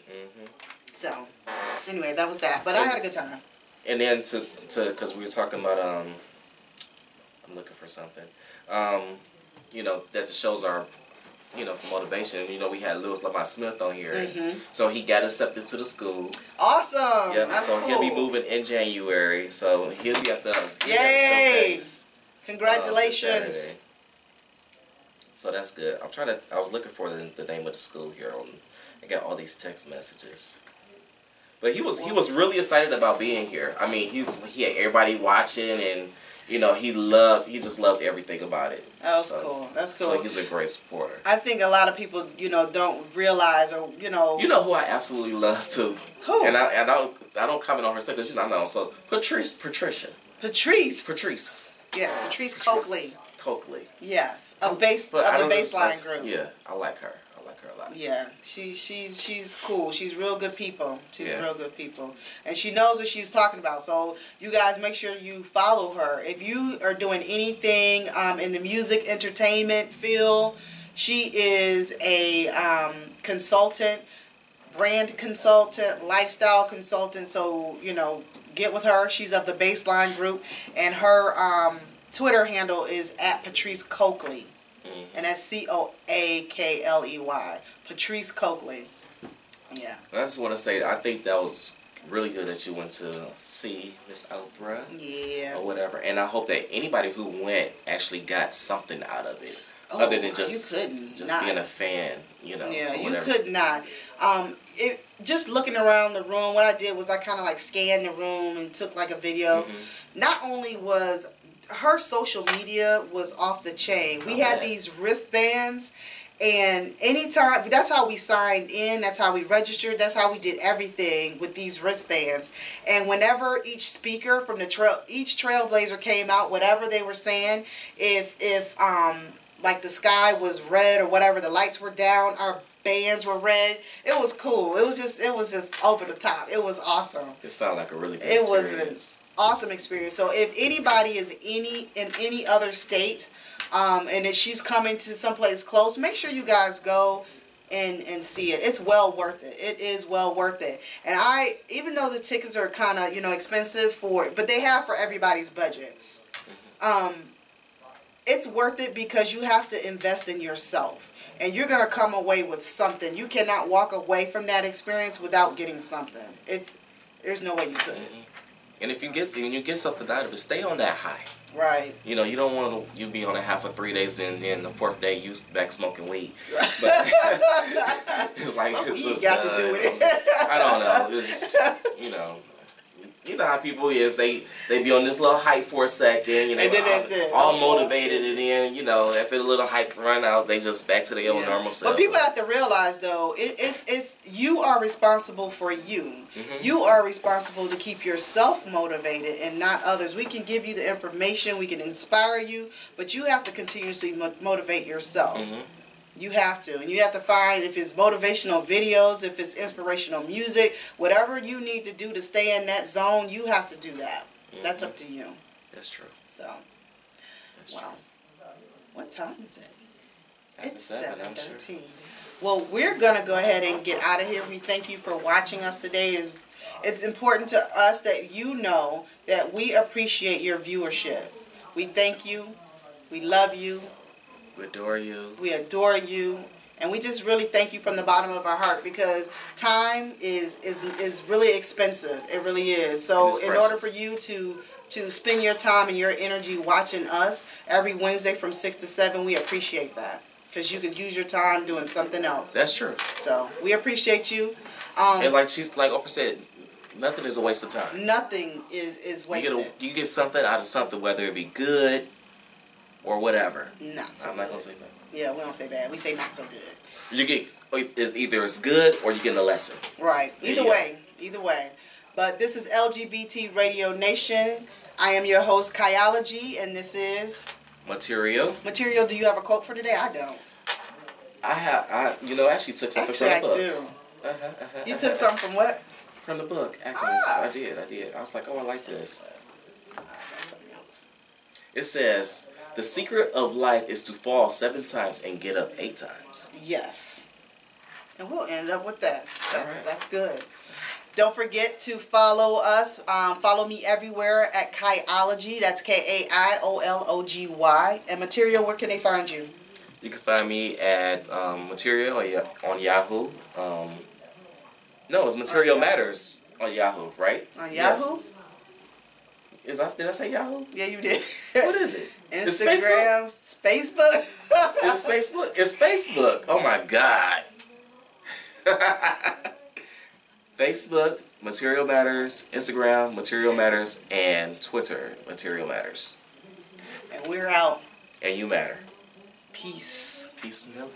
A: So anyway, that was that. But I had a good time.
B: And then because we were talking about I'm looking for something. You know, that the shows are, you know, for motivation. You know, we had Lewis Lamont Smith on here. So he got accepted to the school.
A: Awesome.
B: Yep.
A: That's
B: so
A: cool.
B: He'll be moving in January. So he'll be at the
A: Yay! Congratulations.
B: So that's good. I was looking for the name of the school here. I got all these text messages. But he was really excited about being here. I mean, he had everybody watching, and you know, he just loved everything about it.
A: That's cool. That's cool.
B: So he's a great supporter.
A: I think a lot of people, you know, don't realize, or you know.
B: You know who I absolutely love too.
A: Who?
B: And I don't comment on her stuff because you know I know. So Patrice.
A: Yes, Patrice Coakley. Yes, of the Baseline group.
B: Yeah, I like her. I like her a lot.
A: Yeah, she's cool. She's real good people. Real good people, and she knows what she's talking about. So you guys make sure you follow her. If you are doing anything in the music entertainment field, she is a consultant, brand consultant, lifestyle consultant. So you know, get with her. She's of the Baseline group, and her Twitter handle is @Patrice Coakley. And that's Coakley. Patrice Coakley. Yeah.
B: I just want to say, I think that was really good that you went to see Miss Oprah.
A: Yeah.
B: Or whatever. And I hope that anybody who went actually got something out of it. Other than just being a fan, you know.
A: Yeah, you could not. Just looking around the room, what I did was I kind of like scanned the room and took like a video. Not only was her social media was off the chain. We had these wristbands, and anytime, that's how we signed in, that's how we registered, that's how we did everything with these wristbands. And whenever each speaker from each trailblazer came out, whatever they were saying, if like the sky was red or whatever, the lights were down, our bands were red. It was cool. It was just over the top. It was awesome.
B: It sounded like a really good experience.
A: Awesome experience. So if anybody is in any other state, and if she's coming to someplace close, make sure you guys go and see it. It's well worth it. It is well worth it. And even though the tickets are kind of, expensive but they have for everybody's budget. It's worth it because you have to invest in yourself. And you're going to come away with something. You cannot walk away from that experience without getting something. There's no way you could.
B: And if you get something out of it, stay on that high.
A: Right.
B: You don't want to be on a half for 3 days, then the fourth day you back smoking weed. But it's like
A: weed got to do with it.
B: I don't know. It's you know how people is. They be on this little hype for a second, and then that's it. All motivated, and then after the little hype run out, they just back to their own normal self.
A: But people have to realize though, it's you are responsible for you. You are responsible to keep yourself motivated and not others. We can give you the information, we can inspire you, but you have to continuously motivate yourself. You have to. And you have to find, if it's motivational videos, if it's inspirational music, whatever you need to do to stay in that zone, you have to do that. That's up to you.
B: That's true.
A: So,
B: That's true.
A: What time is it? It's
B: 7:13.
A: Sure. Well, we're going to go ahead and get out of here. We thank you for watching us today. It's important to us that you know that we appreciate your viewership. We thank you. We love you.
B: We adore you.
A: We adore you. And we just really thank you from the bottom of our heart, because time is really expensive. It really is. So in order for you to spend your time and your energy watching us every Wednesday from 6 to 7, we appreciate that. Because you could use your time doing something else.
B: That's true.
A: So we appreciate you.
B: And like Oprah said, nothing is a waste of time.
A: Nothing is wasted.
B: You get something out of something, whether it be good or whatever.
A: Not so
B: I'm not going to say bad.
A: Yeah, we don't say bad. We say not so good.
B: You get either it's good or you're getting a lesson.
A: Right. Either way. But this is LGBT Radio Nation. I am your host, Kaiology, and this is
B: Matirio.
A: Matirio, do you have a quote for today? I don't.
B: I actually took something from the book.
A: I do. You took something from what?
B: From the book, Acronyms. I did. I was like, oh, I like this.
A: I got something else.
B: It says, the secret of life is to fall 7 times and get up 8 times.
A: Yes. And we'll end up with that.
B: All right.
A: That's good. Don't forget to follow us. Follow me everywhere at Kaiology. That's Kaiology. And Matirio, where can they find you?
B: You can find me at Matirio on Yahoo. No, it's Matirio Matters on Yahoo, right?
A: On Yahoo?
B: Yes. Did I say Yahoo?
A: Yeah, you did.
B: What is it?
A: Instagram, Facebook.
B: It's Facebook. It's Facebook. Oh my God. Facebook, Matirio Matters, Instagram, Matirio Matters, and Twitter, Matirio Matters.
A: And we're out.
B: And you matter.
A: Peace.
B: Peace and love.